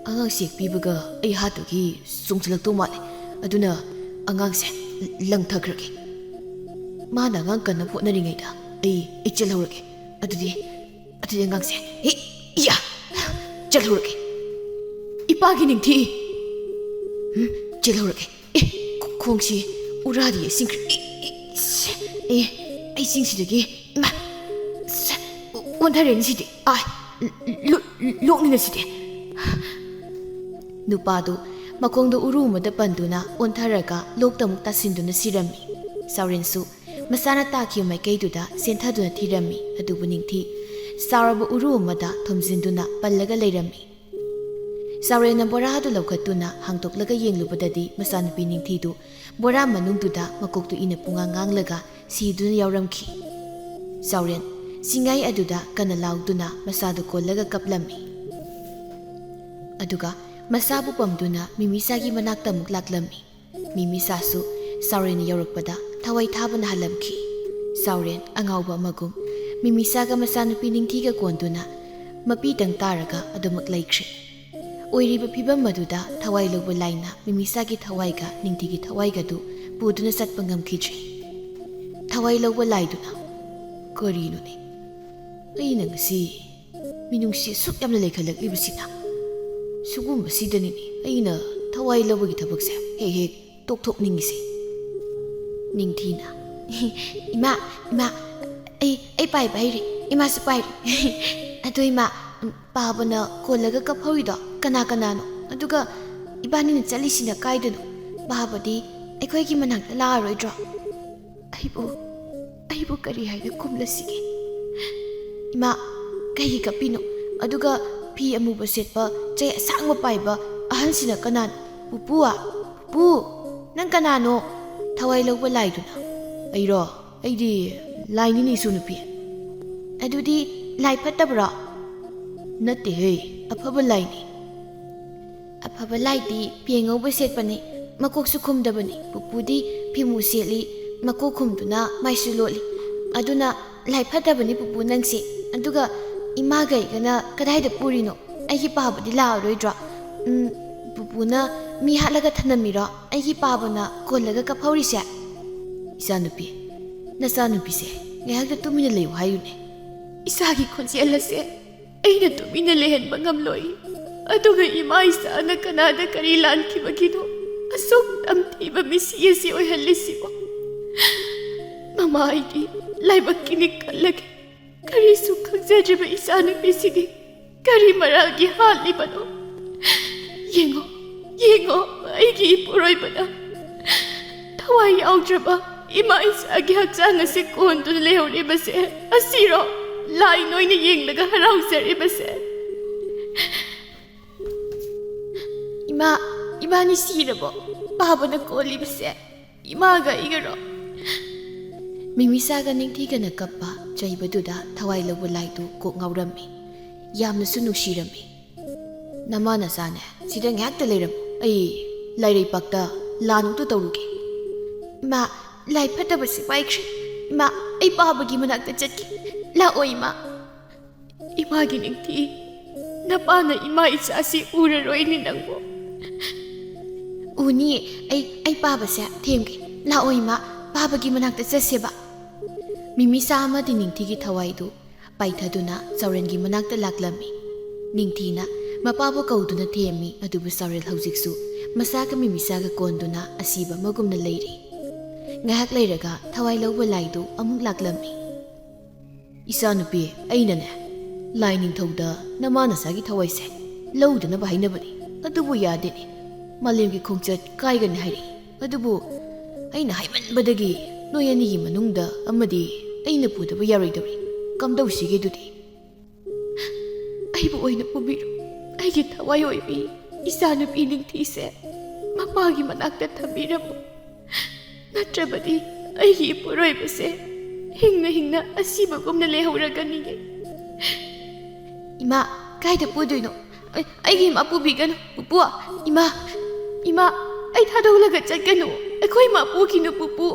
ꯑꯉꯥꯡꯁꯦ ꯍꯦꯛ ꯄꯤꯕꯒ ꯑꯩ ꯍꯥꯠꯇꯨꯒꯤ ꯆꯣꯡꯁꯤꯜꯂꯛꯇꯧ ꯃꯥꯜꯂꯦ, ꯑꯗꯨꯅ ꯑꯉꯥꯡꯁꯦ ꯂꯪꯊꯈ꯭ꯔꯒꯦ꯫ ꯃꯥꯅ ꯑꯉꯥꯡ ꯀꯟꯅ ꯍꯣꯠꯅꯔꯤꯉꯩꯗ ꯑꯩ ꯆꯦꯜꯍꯧꯔꯒꯦ, ꯑꯗꯨꯗꯤ ꯑꯉꯥꯡꯁꯦ ꯆꯦꯜꯍꯧꯔꯒꯦ, ꯏꯄꯥꯒꯤ ꯅꯤꯡꯊꯤ꯫ ꯆꯦꯜꯍꯧꯔꯒꯦ, ꯈꯣꯡꯁꯤ ꯎꯔꯥꯗꯤ ꯌꯩꯁꯤꯟꯈ꯭ꯔꯦ, ꯑꯩ ꯆꯤꯡꯁꯤꯗꯒꯤ ꯏꯃꯥ ꯑꯣꯟꯊꯔꯦꯅꯤ, ꯁꯤꯗꯤ ꯂꯣꯛꯅꯤꯅ ꯁꯤꯗꯤ꯫ ꯅꯨꯄꯥꯗꯨ ꯃꯈꯣꯡꯗ ꯎꯔꯨ ꯑꯃꯗ ꯄꯟꯗꯨꯅ ꯑꯣꯟꯊꯔꯒ ꯂꯣꯛꯇ ꯑꯃꯨꯛ ꯇꯥꯁꯤꯟꯗꯨꯅ ꯁꯤꯔꯝꯃꯤ꯫ ꯆꯥꯎꯔꯦꯟꯁꯨ ꯃꯁꯥꯅ ꯇꯥꯈꯤꯕ ꯃꯥꯏꯀꯩꯗꯨꯗ ꯆꯦꯟꯊꯗꯨꯅ ꯊꯤꯔꯝꯃꯤ, ꯑꯗꯨꯕꯨ ꯅꯤꯡꯊꯤ ꯆꯥꯎꯔꯕ ꯎꯔꯨ ꯑꯃꯗ ꯊꯣꯝꯖꯤꯟꯗꯨꯅ ꯄꯜꯂꯒ ꯂꯩꯔꯝꯃꯤ꯫ ꯆꯥꯎꯔꯦꯟꯅ ꯕꯣꯔꯥꯗꯨ ꯂꯧꯈꯠꯇꯨꯅ ꯍꯥꯡꯗꯣꯛꯂꯒ ꯌꯦꯡꯂꯨꯕꯗꯗꯤ ꯃꯆꯥꯅꯨꯄꯤ ꯅꯤꯡꯊꯤꯗꯨ ꯕꯣꯔꯥ ꯃꯅꯨꯡꯗꯨꯗ ꯃꯀꯣꯛꯇꯨ ꯏꯅ ꯉꯥꯡꯂꯒ ꯁꯤꯗꯨꯅ ꯌꯥꯎꯔꯝꯈꯤ꯫ ꯆꯥꯎꯔꯦꯟ ꯆꯤꯡꯉꯥꯏ ꯑꯗꯨꯗ ꯀꯟꯅ ꯂꯥꯎꯗꯨꯅ ꯃꯆꯥꯗꯨ ꯀꯣꯜꯂꯒ ꯀꯞꯂꯝꯃꯤ꯫ ꯑꯗꯨꯒ ꯃꯆꯥꯕꯨ ꯄꯝꯗꯨꯅ ꯃꯤꯃꯤꯆꯥꯒꯤ ꯃꯅꯥꯛꯇ ꯑꯃꯨꯛ ꯂꯥꯛꯂꯝꯃꯤ꯫ ꯃꯤꯃꯤꯆꯥꯁꯨ ꯆꯥꯎꯔꯦꯟꯅ ꯌꯧꯔꯛꯄꯗ ꯊꯋꯥꯏ ꯊꯥꯕꯅ ꯍꯜꯂꯝꯈꯤ꯫ ꯆꯥꯎꯔꯦꯟ ꯑꯉꯥꯎꯕ ꯑꯃꯒꯨꯝ ꯃꯤꯃꯤꯆꯥꯒ ꯃꯆꯥꯅꯨꯄꯤ ꯅꯤꯡꯊꯤꯒ ꯀꯣꯟꯗꯨꯅ ꯃꯄꯤꯇꯪ ꯇꯥꯔꯒ ꯑꯗꯨꯃꯛ ꯂꯩꯈ꯭ꯔꯦ꯫ ꯑꯣꯏꯔꯤꯕ ꯐꯤꯕꯝ ꯑꯗꯨꯗ ꯊꯋꯥꯏ ꯂꯧꯕ ꯂꯥꯏꯅ ꯃꯤꯃꯤꯆꯥꯒꯤ ꯊꯋꯥꯏꯒ ꯅꯤꯡꯊꯤꯒꯤ ꯊꯋꯥꯏꯒꯗꯨ ꯄꯨꯗꯨꯅ ꯆꯠꯄ ꯉꯝꯈꯤꯗ꯭ꯔꯦ ꯊꯋꯥꯏ ꯂꯧꯕ ꯂꯥꯏꯗꯨꯅ ꯀꯔꯤꯅꯣꯅꯦ ꯑꯩꯅ ꯉꯁꯤ ꯃꯤꯅꯨꯡꯁꯤ ꯑꯁꯨꯛ ꯌꯥꯝꯅ ꯂꯩꯈꯠꯂꯛꯂꯤꯕꯁꯤꯅ ꯁꯤꯒꯨꯝꯕꯁꯤꯗꯅꯤꯅꯦ ꯑꯩꯅ ꯊꯋꯥꯏ ꯂꯧꯕꯒꯤ ꯊꯕꯛꯁꯦ ꯍꯦꯛ ꯍꯦꯛ ꯇꯣꯛꯊꯣꯛꯅꯤꯡꯉꯤꯁꯦ ꯅꯤꯡꯊꯤꯅ ꯏꯃꯥ ꯑꯩ ꯄꯥꯏꯕ ꯍꯩꯔꯦ ꯏꯃꯥꯁꯨ ꯄꯥꯏꯔꯦ ꯑꯗꯣ ꯏꯃꯥ ꯄꯥꯕꯅ ꯀꯣꯜꯂꯒ ꯀꯞꯍꯧꯔꯤꯗꯣ ꯀꯅꯥꯅꯣ ꯑꯗꯨꯒ ꯏꯕꯥꯅꯤꯅ ꯆꯠꯂꯤꯁꯤꯅ ꯀꯥꯏꯗꯅꯣ ꯄꯥꯕꯗꯤ ꯑꯩꯈꯣꯏꯒꯤ ꯃꯅꯥꯛꯇ ꯂꯥꯛꯑꯔꯣꯏꯗ꯭ꯔꯣ ꯑꯩꯕꯨ ꯀꯔꯤ ꯍꯥꯏꯅ ꯈꯨꯝꯂꯁꯤꯒꯦ ꯏꯃꯥ ꯀꯩꯒꯤ ꯀꯞꯄꯤꯅꯣ ꯑꯗꯨꯒ ꯐꯤ ꯑꯃꯨꯕ ꯁꯦꯠꯄ ꯆꯩ ꯑꯁꯥꯡꯕ ꯄꯥꯏꯕ ꯑꯍꯟꯁꯤꯅ ꯀꯅꯥꯅꯣ ꯄꯨꯄꯨ ꯅꯪ ꯀꯅꯥꯅꯣ ꯊꯋꯥꯏ ꯂꯧꯕ ꯂꯥꯏꯗꯨꯅ ꯑꯩꯗꯤ ꯂꯥꯏꯅꯤꯅꯦ ꯏꯁꯨ ꯅꯨꯄꯤ ꯑꯗꯨꯗꯤ ꯂꯥꯏ ꯐꯠꯇꯕ꯭ꯔꯣ ꯅꯠꯇꯦꯍꯦ ꯑꯐꯕ ꯂꯥꯏꯅꯤ ꯑꯐꯕ ꯂꯥꯏꯗꯤ ꯐꯤ ꯑꯉꯧꯕ ꯁꯦꯠꯄꯅꯤ ꯃꯀꯣꯛꯁꯨ ꯈꯨꯝꯗꯕꯅꯤ ꯄꯨꯄꯨꯗꯤ ꯐꯤꯃꯨ ꯁꯦꯠꯂꯤ ꯃꯀꯣꯛ ꯈꯨꯝꯗꯨꯅ ꯃꯥꯏꯁꯨ ꯂꯣꯠꯂꯤ ꯑꯗꯨꯅ ꯂꯥꯏ ꯐꯠꯇꯕꯅꯤ ꯄꯨꯄꯨ ꯅꯪꯁꯤ ꯑꯗꯨꯒ ꯏꯃꯥꯒ ꯑꯩꯒꯅ ꯀꯗꯥꯏꯗ ꯄꯨꯔꯤꯅꯣ ꯑꯩꯒꯤ ꯄꯥꯕꯗꯤ ꯂꯥꯛꯑꯔꯣꯏꯗ꯭ꯔꯣ ꯄꯨꯄꯨꯅ ꯃꯤ ꯍꯥꯠꯂꯒ ꯊꯅꯝꯃꯤꯔꯣ ꯑꯩꯒꯤ ꯄꯥꯕꯅ ꯀꯣꯜꯂꯒ ꯀꯞꯍꯧꯔꯤꯁꯦ ꯏꯆꯥꯅꯨꯄꯤ ꯅꯆꯥꯅꯨꯄꯤꯁꯦ ꯉꯥꯏꯍꯥꯛꯇ ꯇꯨꯃꯤꯟꯅ ꯂꯩꯌꯨ ꯍꯥꯏꯌꯨꯅꯦ ꯏꯁꯥꯒꯤ ꯈꯣꯟꯖꯦꯜ ꯑꯁꯦ ꯑꯩꯅ ꯇꯨꯃꯤꯟꯅ ꯂꯩꯍꯟꯕ ꯉꯝꯂꯣꯏ ꯑꯗꯨꯒ ꯏꯃꯥ ꯏꯆꯥꯅ ꯀꯅꯥꯗ ꯀꯔꯤ ꯂꯥꯟꯈꯤꯕꯒꯤꯅꯣ ꯑꯁꯨꯛ ꯇꯝꯊꯤꯕ ꯃꯤꯁꯤ ꯑꯁꯤ ꯑꯣꯏꯍꯜꯂꯤꯁꯤꯕꯣ ꯃꯃꯥ ꯑꯩꯗꯤ ꯂꯥꯏꯕꯛꯀꯤꯅꯤ ꯈꯜꯂꯒꯦ ꯀꯔꯤꯁꯨ ꯈꯪꯖꯗ꯭ꯔꯤꯕ ꯏꯆꯥꯅꯨꯄꯤꯁꯤꯒꯤ ꯀꯔꯤ ꯃꯔꯥꯜꯒꯤ ꯍꯥꯠꯂꯤꯕꯅꯣ ꯌꯦꯡꯉꯣ ꯑꯩꯒꯤ ꯏꯄꯨꯔꯣꯏꯕꯅ ꯊꯋꯥꯏ ꯌꯥꯎꯗ꯭ꯔꯕ ꯏꯃꯥ ꯏꯆꯥꯒꯤ ꯍꯛꯆꯥꯡ ꯑꯁꯤ ꯀꯣꯟꯗꯨꯅ ꯂꯩꯍꯧꯔꯤꯕꯁꯦ ꯑꯁꯤꯔꯣ ꯂꯥꯏ ꯅꯣꯏꯅ ꯌꯦꯡꯂꯒ ꯍꯔꯥꯎꯖꯔꯤꯕꯁꯦ ꯏꯃꯥꯅꯤ ꯁꯤꯔꯕꯣ ꯄꯥꯕꯅ ꯀꯣꯜꯂꯤꯕꯁꯦ ꯏꯃꯥꯒ ꯑꯩꯒꯔꯣ ꯃꯤꯃꯤꯁꯥꯒ ꯅꯤꯡꯊꯤꯒꯅ ꯀꯞꯄ ꯆꯩꯕꯗꯨꯗ ꯊꯋꯥꯏ ꯂꯧꯕ ꯂꯥꯏꯗꯨ ꯀꯣꯛ ꯉꯥꯎꯔꯝꯃꯤ ꯌꯥꯝꯅꯁꯨ ꯅꯨꯡꯁꯤꯔꯝꯃꯤ ꯅꯃꯥ ꯅꯆꯥꯅꯦ ꯁꯤꯗ ꯉꯥꯏꯍꯥꯛꯇ ꯂꯩꯔꯝꯃꯨ ꯑꯩ ꯂꯥꯏꯔꯩꯄꯥꯛꯇ ꯂꯥꯟꯅꯨꯛꯇ ꯇꯧꯔꯨꯒꯦ ꯏꯃꯥ ꯂꯥꯏ ꯐꯠꯇꯕꯁꯤ ꯄꯥꯏꯈ꯭ꯔꯦ ꯏꯃꯥ ꯑꯩ ꯄꯥꯕꯒꯤ ꯃꯅꯥꯛꯇ ꯆꯠꯀꯦ ꯂꯥꯛꯑꯣ ꯏꯃꯥꯒꯤ ꯅꯤꯡꯊꯤ ꯅꯄꯥꯅ ꯏꯃꯥ ꯏꯆꯥꯁꯤ ꯎꯔꯔꯣꯏꯅꯤ ꯅꯪꯕꯨ ꯎꯅꯤꯌꯦ ꯑꯩ ꯄꯥꯕꯁꯦ ꯊꯦꯝꯒꯦ ꯂꯥꯛꯑꯣ ꯏꯃꯥ ꯄꯥꯕꯒꯤ ꯃꯅꯥꯛꯇ ꯆꯠꯁꯦꯕ ꯃꯤꯃꯤꯁꯥ ꯑꯃꯗꯤ ꯅꯤꯡꯊꯤꯒꯤ ꯊꯋꯥꯏꯗꯨ ꯄꯥꯏꯊꯗꯨꯅ ꯆꯥꯎꯔꯦꯟꯒꯤ ꯃꯅꯥꯛꯇ ꯂꯥꯛꯂꯝꯃꯤ ꯅꯤꯡꯊꯤꯅ ꯃꯄꯥꯕꯨ ꯀꯧꯗꯨꯅ ꯊꯦꯝꯃꯤ ꯑꯗꯨꯕꯨ ꯆꯥꯎꯔꯦꯜ ꯍꯧꯖꯤꯛꯁꯨ ꯃꯁꯥꯒ ꯃꯤꯃꯤꯁꯥꯒ ꯀꯣꯟꯗꯨꯅ ꯑꯁꯤꯕ ꯑꯃꯒꯨꯝꯅ ꯂꯩꯔꯤ ꯉꯥꯏꯍꯥꯛ ꯂꯩꯔꯒ ꯊꯋꯥꯏ ꯂꯧꯕ ꯂꯥꯏꯗꯨ ꯑꯃꯨꯛ ꯂꯥꯛꯂꯝꯃꯤ ꯏꯆꯥꯅꯨꯄꯤ ꯑꯩꯅꯅꯦ ꯂꯥꯏ ꯅꯤꯡꯊꯧꯗ ꯅꯃꯥ ꯅꯆꯥꯒꯤ ꯊꯋꯥꯏꯁꯦ ꯂꯧꯗꯅꯕ ꯍꯥꯏꯅꯕꯅꯤ ꯑꯗꯨꯕꯨ ꯌꯥꯗꯦꯅꯦ ꯃꯥꯂꯦꯝꯒꯤ ꯈꯣꯡꯆꯠ ꯀꯥꯏꯒꯅꯤ ꯍꯥꯏꯔꯛꯏ ꯑꯗꯨꯕꯨ ꯑꯩꯅ ꯍꯥꯏꯃꯟꯕꯗꯒꯤ ꯅꯣꯏ ꯑꯅꯤꯒꯤ ꯃꯅꯨꯡꯗ ꯑꯃꯗꯤ ꯑꯩꯅ ꯄꯨꯗꯕ ꯌꯥꯔꯣꯏꯗꯧꯔꯤ ꯀꯝꯗꯧꯁꯤꯒꯦ ꯑꯗꯨꯗꯤ ꯑꯩꯕꯨ ꯑꯣꯏꯅ ꯄꯨꯕꯤꯔꯣ ꯑꯩꯒꯤ ꯊꯋꯥꯏ ꯑꯣꯏꯕꯤ ꯏꯆꯥꯅꯨꯄꯤ ꯅꯤꯡꯊꯤꯁꯦ ꯃꯄꯥꯒꯤ ꯃꯅꯥꯛꯇ ꯊꯝꯕꯤꯔꯝꯃꯨ ꯅꯠꯇ꯭ꯔꯕꯗꯤ ꯑꯩꯒꯤ ꯏꯄꯨꯔꯣꯏꯕꯁꯦ ꯍꯤꯡꯅ ꯑꯁꯤꯕꯒꯨꯝꯅ ꯂꯩꯍꯧꯔꯒꯅꯤꯌꯦ ꯏꯃꯥ ꯀꯥꯏꯗ ꯄꯨꯗꯣꯏꯅꯣ ꯑꯩꯒꯤ ꯏꯃꯥ ꯄꯨꯕꯤꯒꯅꯨ ꯄꯨꯄꯨ ꯏꯃꯥ ꯑꯩ ꯊꯥꯗꯣꯛꯂꯒ ꯆꯠꯀꯅꯨ ꯑꯩꯈꯣꯏ ꯏꯃꯥ ꯄꯨꯈꯤꯅꯨ ꯄꯨꯄꯨ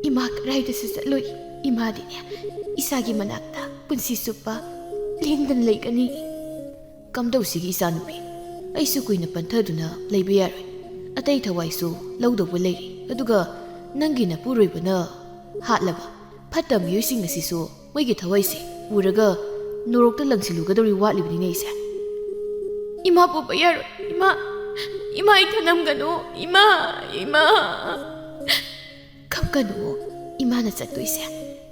ꯏꯃꯥ ꯀꯗꯥꯏꯗꯁꯨ ꯆꯠꯂꯣꯏ ꯏꯃꯥꯗꯤꯅꯦ ꯏꯁꯥꯒꯤ ꯃꯅꯥꯛꯇ ꯄꯨꯟꯁꯤ ꯆꯨꯞꯄ ꯂꯦꯡꯗꯅ ꯂꯩꯒꯅꯤ ꯀꯝꯗꯧꯁꯤꯒꯤ ꯏꯆꯥꯅꯨꯄꯤ ꯑꯩꯁꯨ ꯀꯨꯏꯅ ꯄꯟꯊꯗꯨꯅ ꯂꯩꯕ ꯌꯥꯔꯣꯏ ꯑꯇꯩ ꯊꯋꯥꯏꯁꯨ ꯂꯧꯗꯧꯕ ꯂꯩꯔꯤ ꯑꯗꯨꯒ ꯅꯪꯒꯤ ꯅꯄꯨꯔꯣꯏꯕꯅ ꯍꯥꯠꯂꯕ ꯐꯠꯇ ꯃꯤꯑꯣꯏꯁꯤꯡ ꯑꯁꯤꯁꯨ ꯃꯣꯏꯒꯤ ꯊꯋꯥꯏꯁꯦ ꯎꯔꯒ ꯅꯣꯔꯣꯛꯇ ꯂꯪꯁꯤꯜꯂꯨꯒꯗꯧꯔꯤ ꯋꯥꯠꯂꯤꯕꯅꯤꯅꯦ ꯑꯩꯁꯦ ꯏꯃꯥ ꯄꯨꯕ ꯌꯥꯔꯣꯏ ꯏꯃꯥ ꯑꯩ ꯊꯅꯝꯒꯅꯨ ꯏꯃꯥ ꯀꯞꯀꯅꯨ ꯏꯃꯥꯅ ꯆꯠꯇꯣꯏꯁꯦ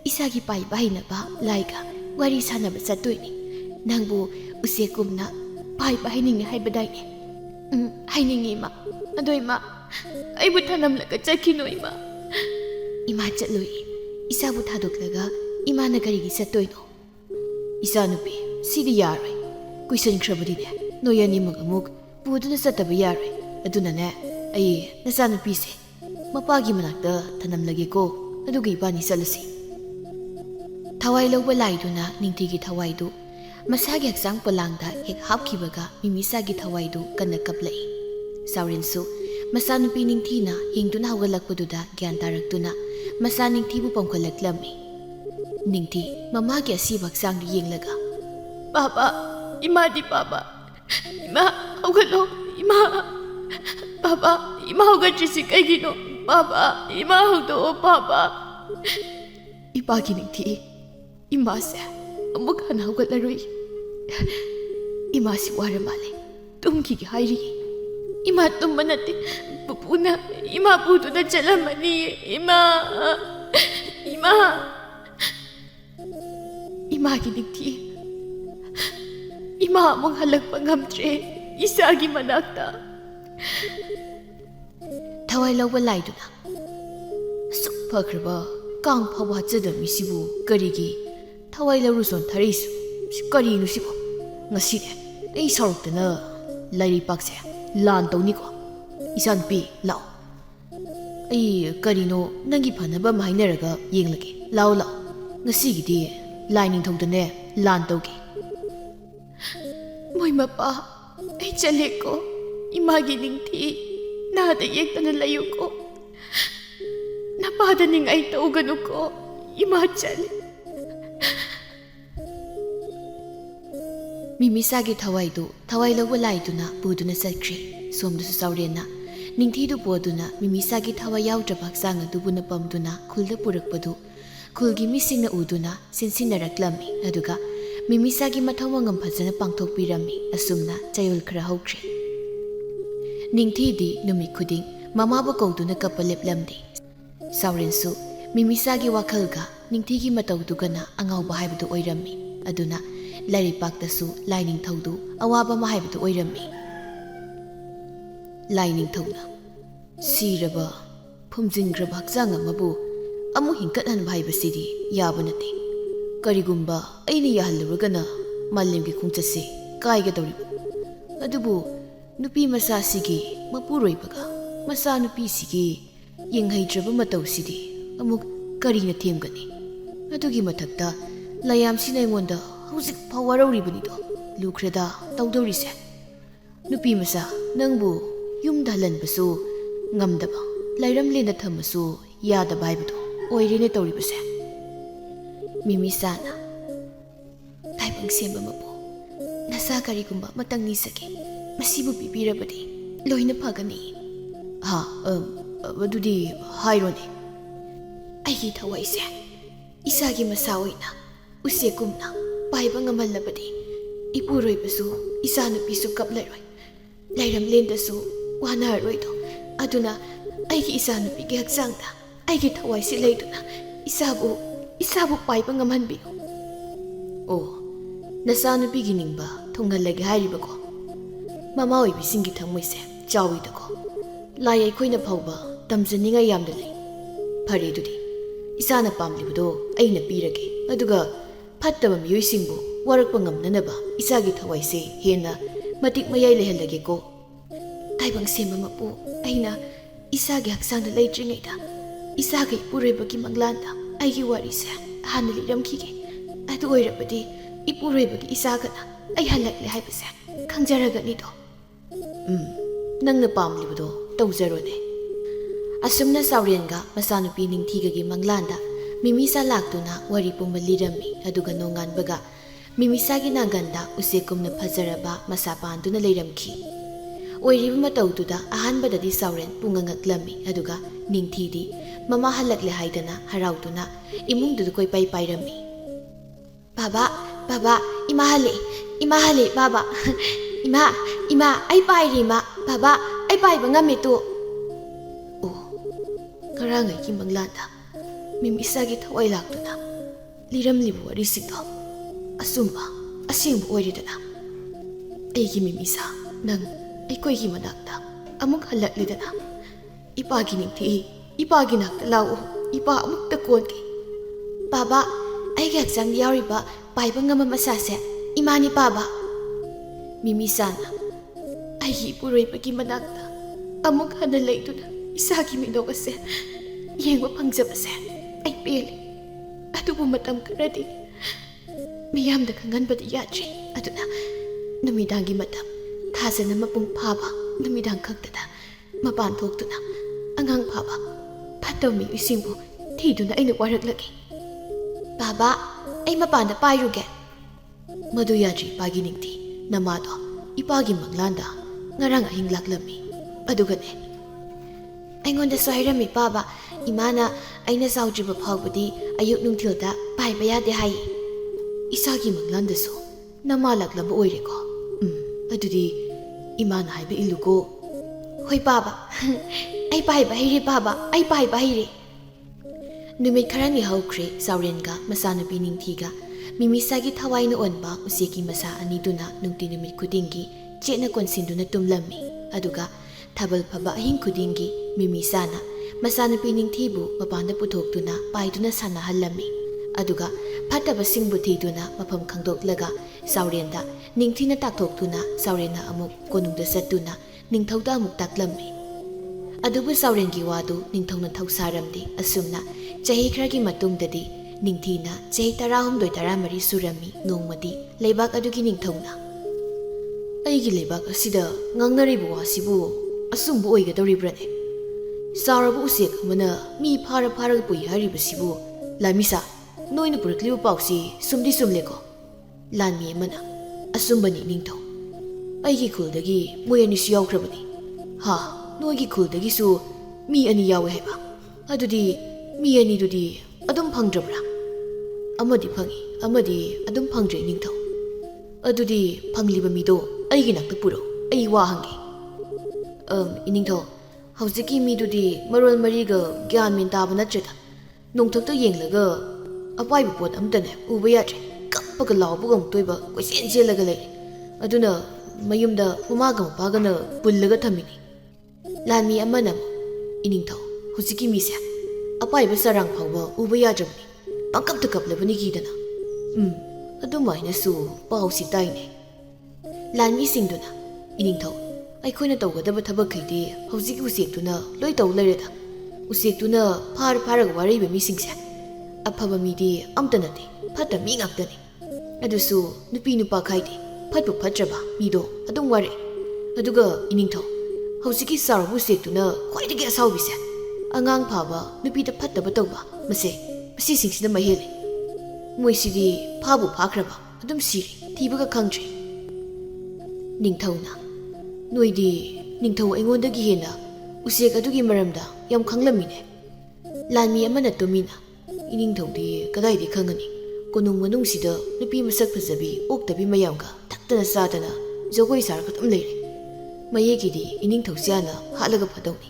ꯏꯁꯥꯒꯤ ꯄꯥꯏꯕ ꯍꯩꯅꯕ ꯂꯥꯏꯒ ꯋꯥꯔꯤ ꯁꯥꯟꯅꯕ ꯆꯠꯇꯣꯏꯅꯤ ꯅꯪꯕꯨ ꯎꯆꯦꯛꯀꯨꯝꯅ ꯄꯥꯏꯕ ꯍꯩꯅꯤꯡꯉꯦ ꯍꯥꯏꯕꯗꯥꯏꯅꯦ ꯍꯩꯅꯤꯡꯉꯤ ꯏꯃꯥ ꯑꯗꯣ ꯏꯃꯥ ꯑꯩꯕꯨ ꯊꯅꯝꯂꯒ ꯆꯠꯈꯤꯅꯨ ꯏꯃꯥ ꯆꯠꯂꯣꯏ ꯏꯆꯥꯕꯨ ꯊꯥꯗꯣꯛꯂꯒ ꯏꯃꯥꯅ ꯀꯔꯤꯒꯤ ꯆꯠꯇꯣꯏꯅꯣ ꯏꯆꯥꯅꯨꯄꯤ ꯁꯤꯗꯤ ꯌꯥꯔꯣꯏ ꯀꯨꯏꯁꯟꯈ꯭ꯔꯕꯗꯤꯅꯦ ꯅꯣꯏ ꯑꯅꯤꯃꯛ ꯑꯃꯨꯛ ꯄꯨꯗꯨꯅ ꯆꯠꯇꯕ ꯌꯥꯔꯣꯏ ꯑꯗꯨꯅꯅꯦ ꯑꯩ ꯅꯆꯥꯅꯨꯄꯤꯁꯦ ꯃꯄꯥꯒꯤ ꯃꯅꯥꯛꯇ ꯊꯅꯝꯂꯒꯦꯀꯣ ꯑꯗꯨꯒ ꯏꯕꯥꯅꯤ ꯆꯠꯂꯁꯤ ꯊꯋꯥꯏ ꯂꯧꯕ ꯂꯥꯏꯗꯨꯅ ꯅꯤꯡꯊꯤꯒꯤ ꯊꯋꯥꯏꯗꯨ ꯃꯁꯥꯒꯤ ꯍꯛꯆꯥꯡ ꯄꯣꯂꯥꯡꯗ ꯍꯦꯛ ꯍꯥꯞꯈꯤꯕꯒ ꯃꯤꯃꯤꯁꯥꯒꯤ ꯊꯋꯥꯏꯗꯨ ꯀꯟꯅ ꯀꯞꯂꯛꯏ ꯆꯥꯎꯔꯦꯟꯁꯨ ꯃꯆꯥꯅꯨꯄꯤ ꯅꯤꯡꯊꯤꯅ ꯍꯤꯡꯗꯨꯅ ꯍꯧꯒꯠꯂꯛꯄꯗꯨꯗ ꯒ꯭ꯌꯥꯟ ꯇꯥꯔꯛꯇꯨꯅ ꯃꯆꯥ ꯅꯤꯡꯊꯤꯕꯨ ꯄꯝꯈꯠꯂꯛꯂꯝꯃꯤ ꯅꯤꯡꯊꯤ ꯃꯃꯥꯒꯤ ꯑꯁꯤꯕ ꯍꯛꯆꯥꯡꯗꯨ ꯌꯦꯡꯂꯒ ꯄꯥꯕ ꯏꯃꯥꯗꯤ ꯄꯥꯕ ꯏꯃꯥ ꯍꯧꯒꯠꯂꯣ ꯏꯃꯥ ꯄꯥꯕ ima haugatrisi kaigino baba ima haudo baba ipagi ningthi ima se amuk hana haugatlarui ima si wara male tumki gi hairi ima tummanati pupuna ima putu na chalamani ima gi ningthi ima amuk halakpa ngamtre isagi manakta thawai lawba laiduna suk phakraba kang phawa chada misibu karigi thawai laru son tharisu kari nu sibo ngasi de ei saruktana lairi pakse lan tawni ko isan pi law ai karino nangi phanaba mahinaraga yenglage law ngasi gidi laining thongdane lan tawge moi mapa ai chale ko imagi ningthi nada yektana layu ko napada ning ai tawganu ko ima chale Mimisagi thawai lawa laiduna buduna sakri somdusu saurena ningthi du boduna mimisagi thawai yaudra baksang adubuna pamduna khulda purakpadu khulgi misingna uduna sinsinaraklami aduga mimisagi mathawangam phajana pangthokpirami asumna chayul khara hokri ningthi di numi khuding mamabu kauduna kapaliplamdi saurensu mimisagi wakhalga ningthi gi matawdugana angawba haibdu oirami aduna Lairipaktasu lining thaudu awaba mahaibudu oirami lining thauna siraba phumjingraba hakchang amabu amu hinkathan bhaibasidi yabanati karigumba aini yahalurugana malimgi khungchase kaiga dawribu adubu nupi masa sigi mapuroibaga masa nupi sigi yenghaidraba matawsidi amuk karina themgani adugi mathakta layam sinaimonda Hujik pawarori banido lukreda tawdori nupi masa nangbu yumda lanbasu ngamdaba lairam lena thamasu yada baibado oirene tawribase mimi sana taibang semba mapo nasa karigumba matangni sake masibu pipirabadi loina phagani ha adudi hairone aigi thawaise isagi masa oina usekumna Paiba ngamalabadi ipuroi basu isanu pisu kaplaroi lairam lendasu wanaroi do aduna aigi isanu pige haksangda aigi thawai si leiduna isabu paiba ngamanbi o nasanu beginning-ba thongalage hairibako mama oi bisingi thammoise chawi dako lai aikoina phawba tamjaninga yamda lei phare dudi isana pamlibudo aina pirage aduga Fattaba miyoisingbu warakpa ngamnanaba isagi thawaise hena matik mayai lehalage ko taibang semba mapu aina isagi haksangda leitringaida isagi ipurebagi manglanda aigi warise hana liramkhige adu oirabadi ipurebagi isagana ai halakle haibase khangjaragani do nangna pamlibudo tawjarone asumna saurenga masanupi ningthigagi manglanda Mimisa laktuna wari pumba lirami aduga nonganbaga Mimisagi nanganda usekumna phajaraba masapanduna leiramki oiriba matawduda ahanbadadi sauren pungangaklami aduga ningthidi mama halakle haidana harauduna imungdudu koi pai pairami baba ima hale baba ima ai pairi ma baba ai paiba ngame to o karangai ki manglanda Mimisagi thawai laktuna liram libu wari sito asumba asingbu oiridana aigi mimisa nang aikoigi manakta amuk halaklidana ipagi ningthi ipagi nakta lawo ipa amukta konki baba aigi haksang yauriba paiba ngama masase imani baba mimisana aigi puroibagi manakta amuk hana leiduna isagi minogase yengba pangjabase ai pele adubu matam karadi miyamda kanganbadi yatri aduna numidangi matam thajana mapung phaba numidang khaktada mapan thoktuna angang phaba phatawmi isingbu thiduna aina waraklagi baba ai mapanda pairuge madu yatri pagi ningti namado ipagi manglanda ngarang ahing laklami adugane ꯑꯩꯉꯣꯟꯗꯁꯨ ꯍꯥꯏꯔꯝꯃꯤ ꯄꯥꯕ ꯏꯃꯥꯅ ꯑꯩꯅ ꯆꯥꯎꯗ꯭ꯔꯤꯕ ꯐꯥꯎꯕꯗꯤ ꯑꯌꯨꯛ ꯅꯨꯡꯊꯤꯜꯗ ꯄꯥꯏꯕ ꯌꯥꯗꯦ ꯍꯥꯏꯌꯦ ꯏꯁꯥꯒꯤ ꯃꯪꯂꯥꯟꯗꯁꯨ ꯅꯃꯥꯜꯂꯛꯂꯕ ꯑꯣꯏꯔꯦꯀꯣ ꯑꯗꯨꯗꯤ ꯏꯃꯥꯅ ꯍꯥꯏꯕ ꯏꯜꯂꯨꯀꯣ ꯍꯣꯏ ꯄꯥꯕ ꯑꯩ ꯄꯥꯏꯕ ꯍꯩꯔꯦ ꯄꯥꯕ ꯑꯩ ꯄꯥꯏꯕ ꯍꯩꯔꯦ ꯅꯨꯃꯤꯠ ꯈꯔꯅꯤ ꯍꯧꯈ꯭ꯔꯦ ꯆꯥꯎꯔꯦꯟꯒ ꯃꯆꯥꯅꯨꯄꯤ ꯅꯤꯡꯊꯤꯒ ꯃꯤꯃꯤꯁꯥꯒꯤ ꯊꯋꯥꯏꯅ ꯑꯣꯟꯕ ꯎꯆꯦꯛꯀꯤ ꯃꯆꯥ ꯑꯅꯤꯗꯨꯅ ꯅꯨꯡꯇꯤ ꯅꯨꯃꯤꯠ ꯈꯨꯗꯤꯡꯒꯤ ꯆꯦꯠꯅ ꯀꯣꯟꯁꯤꯟꯗꯨꯅ ꯇꯨꯝꯂꯝꯃꯤ ꯑꯗꯨꯒ ꯊꯥꯕꯜ ꯐꯕ ꯑꯍꯤꯡ ꯈꯨꯗꯤꯡꯒꯤ ꯃꯤꯃꯤꯁꯥꯅ ꯃꯆꯥꯅꯨꯄꯤ ꯅꯤꯡꯊꯤꯕꯨ ꯃꯄꯥꯟꯗ ꯄꯨꯊꯣꯛꯇꯨꯅ ꯄꯥꯏꯗꯨꯅ ꯁꯥꯟꯅꯍꯜꯂꯝꯃꯤ ꯑꯗꯨꯒ ꯐꯠꯇꯕꯁꯤꯡꯕꯨ ꯊꯤꯗꯨꯅ ꯃꯐꯝ ꯈꯪꯗꯣꯛꯂꯒ ꯆꯥꯎꯔꯦꯟꯗ ꯅꯤꯡꯊꯤꯅ ꯇꯥꯛꯊꯣꯛꯇꯨꯅ ꯆꯥꯎꯔꯦꯟꯅ ꯑꯃꯨꯛ ꯀꯣꯅꯨꯡꯗ ꯆꯠꯇꯨꯅ ꯅꯤꯡꯊꯧꯗ ꯑꯃꯨꯛ ꯇꯥꯛꯂꯝꯃꯤ ꯑꯗꯨꯕꯨ ꯆꯥꯎꯔꯦꯟꯒꯤ ꯋꯥꯗꯨ ꯅꯤꯡꯊꯧꯅ ꯊꯧꯁꯥꯔꯝꯗꯦ ꯑꯁꯨꯝꯅ ꯆꯍꯤ ꯈꯔꯒꯤ ꯃꯇꯨꯡꯗꯗꯤ ꯅꯤꯡꯊꯤꯅ ꯆꯍꯤ 13-14 ꯁꯨꯔꯝꯃꯤ ꯅꯣꯡꯃꯗꯤ ꯂꯩꯕꯥꯛ ꯑꯗꯨꯒꯤ ꯅꯤꯡꯊꯧꯅ ꯑꯩꯒꯤ ꯂꯩꯕꯥꯛ ꯑꯁꯤꯗ ꯉꯥꯡꯅꯔꯤꯕ ꯋꯥꯁꯤꯕꯨ ꯑꯆꯨꯝꯕ ꯑꯣꯏꯒꯗꯧꯔꯤꯕ꯭ꯔꯅꯦ ꯆꯥꯎꯔꯕ ꯎꯆꯦꯛ ꯑꯃꯅ ꯃꯤ ꯐꯥꯔꯒ ꯄꯨꯏ ꯍꯥꯏꯔꯤꯕꯁꯤꯕꯨ ꯂꯥꯟꯃꯤꯁꯥ ꯅꯣꯏꯅ ꯄꯨꯔꯛꯂꯤꯕ ꯄꯥꯎꯁꯤ ꯆꯨꯝꯗꯤ ꯆꯨꯝꯂꯦꯀꯣ ꯂꯥꯟꯃꯤ ꯑꯃꯅ ꯑꯆꯨꯝꯕꯅꯤ ꯅꯤꯡꯊꯧ ꯑꯩꯒꯤ ꯈꯨꯜꯗꯒꯤ ꯃꯣꯏ ꯑꯅꯤꯁꯨ ꯌꯥꯎꯈ꯭ꯔꯕꯅꯤ ꯅꯣꯏꯒꯤ ꯈꯨꯜꯗꯒꯤꯁꯨ ꯃꯤ ꯑꯅꯤ ꯌꯥꯎꯋꯦ ꯍꯥꯏꯕ ꯑꯗꯨꯗꯤ ꯃꯤ ꯑꯅꯤꯗꯨꯗꯤ ꯑꯗꯨꯝ ꯐꯪꯗ꯭ꯔꯕ꯭ꯔꯥ ꯑꯃꯗꯤ ꯐꯪꯏ ꯑꯃꯗꯤ ꯑꯗꯨꯝ ꯐꯪꯗ꯭ꯔꯦ ꯅꯤꯡꯊꯧ ꯑꯗꯨꯗꯤ ꯐꯪꯂꯤꯕ ꯃꯤꯗꯣ ꯑꯩꯒꯤ ꯅꯥꯛꯇ ꯄꯨꯔꯛꯎ ꯑꯩ ꯋꯥ ꯍꯪꯒꯦ ꯏꯅꯤꯡꯊꯧ ꯍꯧꯖꯤꯛꯀꯤ ꯃꯤꯗꯨꯗꯤ ꯃꯔꯣꯜ ꯃꯔꯤꯒ ꯒ꯭ꯌꯥꯟ ꯃꯦꯟ ꯇꯥꯕ ꯅꯠꯇ꯭ꯔꯦꯗ ꯅꯣꯡꯊꯛꯇ ꯌꯦꯡꯂꯒ ꯑꯄꯥꯏꯕ ꯄꯣꯠ ꯑꯝꯇꯅꯦ ꯎꯕ ꯌꯥꯗ꯭ꯔꯦ ꯀꯞꯄꯒ ꯂꯥꯎꯕꯒ ꯑꯃꯨꯛꯇꯣꯏꯕ ꯀꯣꯏꯆꯦꯟ ꯆꯦꯜꯂꯒ ꯂꯩꯔꯦ ꯑꯗꯨꯅ ꯃꯌꯨꯝꯗ ꯃꯃꯥꯒ ꯃꯄꯥꯒꯅ ꯄꯨꯜꯂꯒ ꯊꯝꯃꯤꯅꯤ ꯂꯥꯟꯃꯤ ꯑꯃꯅ ꯏꯅꯤꯡꯊꯧ ꯍꯧꯖꯤꯛꯀꯤ ꯃꯤꯁꯦ ꯑꯄꯥꯏꯕ ꯆꯔꯥꯡ ꯐꯥꯎꯕ ꯎꯕ ꯌꯥꯗ꯭ꯔꯕꯅꯤ ꯄꯪꯀꯞꯇ ꯀꯞꯂꯕꯅꯤ ꯀꯤꯗꯅ ꯑꯗꯨꯃꯥꯏꯅꯁꯨ ꯄꯥꯎꯁꯤ ꯇꯥꯏꯅꯦ ꯂꯥꯟꯃꯤꯁꯤꯡꯗꯨꯅ ꯏꯅꯤꯡꯊꯧ ꯑꯩꯈꯣꯏꯅ ꯇꯧꯒꯗꯕ ꯊꯕꯛꯈꯩꯗꯤ ꯍꯧꯖꯤꯛꯀꯤ ꯎꯆꯦꯛꯇꯨꯅ ꯂꯣꯏ ꯇꯧ ꯂꯩꯔꯦꯗ ꯎꯆꯦꯛꯇꯨꯅ ꯐꯥꯔꯒ ꯋꯥꯔꯛꯏꯕ ꯃꯤꯁꯤꯡꯁꯦ ꯑꯐꯕ ꯃꯤꯗꯤ ꯑꯝꯇ ꯅꯠꯇꯦ ꯐꯠꯇ ꯃꯤ ꯉꯥꯛꯇꯅꯤ ꯑꯗꯨꯁꯨ ꯅꯨꯄꯤ ꯅꯨꯄꯥ ꯈꯥꯏꯗꯦ ꯐꯠꯄꯨ ꯐꯠꯇ꯭ꯔꯕ ꯃꯤꯗꯣ ꯑꯗꯨꯝ ꯋꯥꯔꯛꯏ ꯑꯗꯨꯒ ꯏꯅꯤꯡꯊꯧ ꯍꯧꯖꯤꯛꯀꯤ ꯆꯥꯎꯔꯕ ꯎꯆꯦꯛꯇꯨꯅ ꯈ꯭ꯋꯥꯏꯗꯒꯤ ꯑꯁꯥꯎꯕꯤꯁꯦ ꯑꯉꯥꯡ ꯐꯥꯕ ꯅꯨꯄꯤꯗ ꯐꯠꯇꯕ ꯇꯧꯕ ꯃꯁꯤꯁꯤꯡꯁꯤꯅ ꯃꯍꯦꯜꯂꯤ ꯃꯣꯏꯁꯤꯗꯤ ꯐꯥꯕꯨ ꯐꯥꯈ꯭ꯔꯕ ꯑꯗꯨꯝ ꯁꯤꯔꯤ ꯊꯤꯕꯒ ꯈꯪꯗ꯭ꯔꯤ ꯅꯤꯡꯊꯧꯅ ꯅꯣꯏꯗꯤ ꯅꯤꯡꯊꯧ ꯑꯩꯉꯣꯟꯗꯒꯤ ꯍꯦꯟꯅ ꯎꯆꯦꯛ ꯑꯗꯨꯒꯤ ꯃꯔꯝꯗ ꯌꯥꯝ ꯈꯪꯂꯝꯃꯤꯅꯦ ꯂꯥꯟꯃꯤ ꯑꯃꯅ ꯇꯨꯃꯤꯟꯅ ꯏꯅꯤꯡꯊꯧꯗꯤ ꯀꯗꯥꯏꯗꯒꯤ ꯈꯪꯒꯅꯤ ꯀꯣꯅꯨꯡ ꯃꯅꯨꯡꯁꯤꯗ ꯅꯨꯄꯤ ꯃꯁꯛ ꯐꯖꯕꯤ ꯑꯣꯛꯇꯕꯤ ꯃꯌꯥꯝꯒ ꯊꯛꯇꯅ ꯆꯥꯗꯅ ꯖꯒꯣꯏ ꯁꯥꯔꯒ ꯑꯗꯨꯝ ꯂꯩꯔꯦ ꯃꯌꯦꯛꯀꯤꯗꯤ ꯏꯅꯤꯡꯊꯧꯁꯤ ꯌꯥꯅ ꯍꯥꯠꯂꯒ ꯐꯗꯧꯅꯤ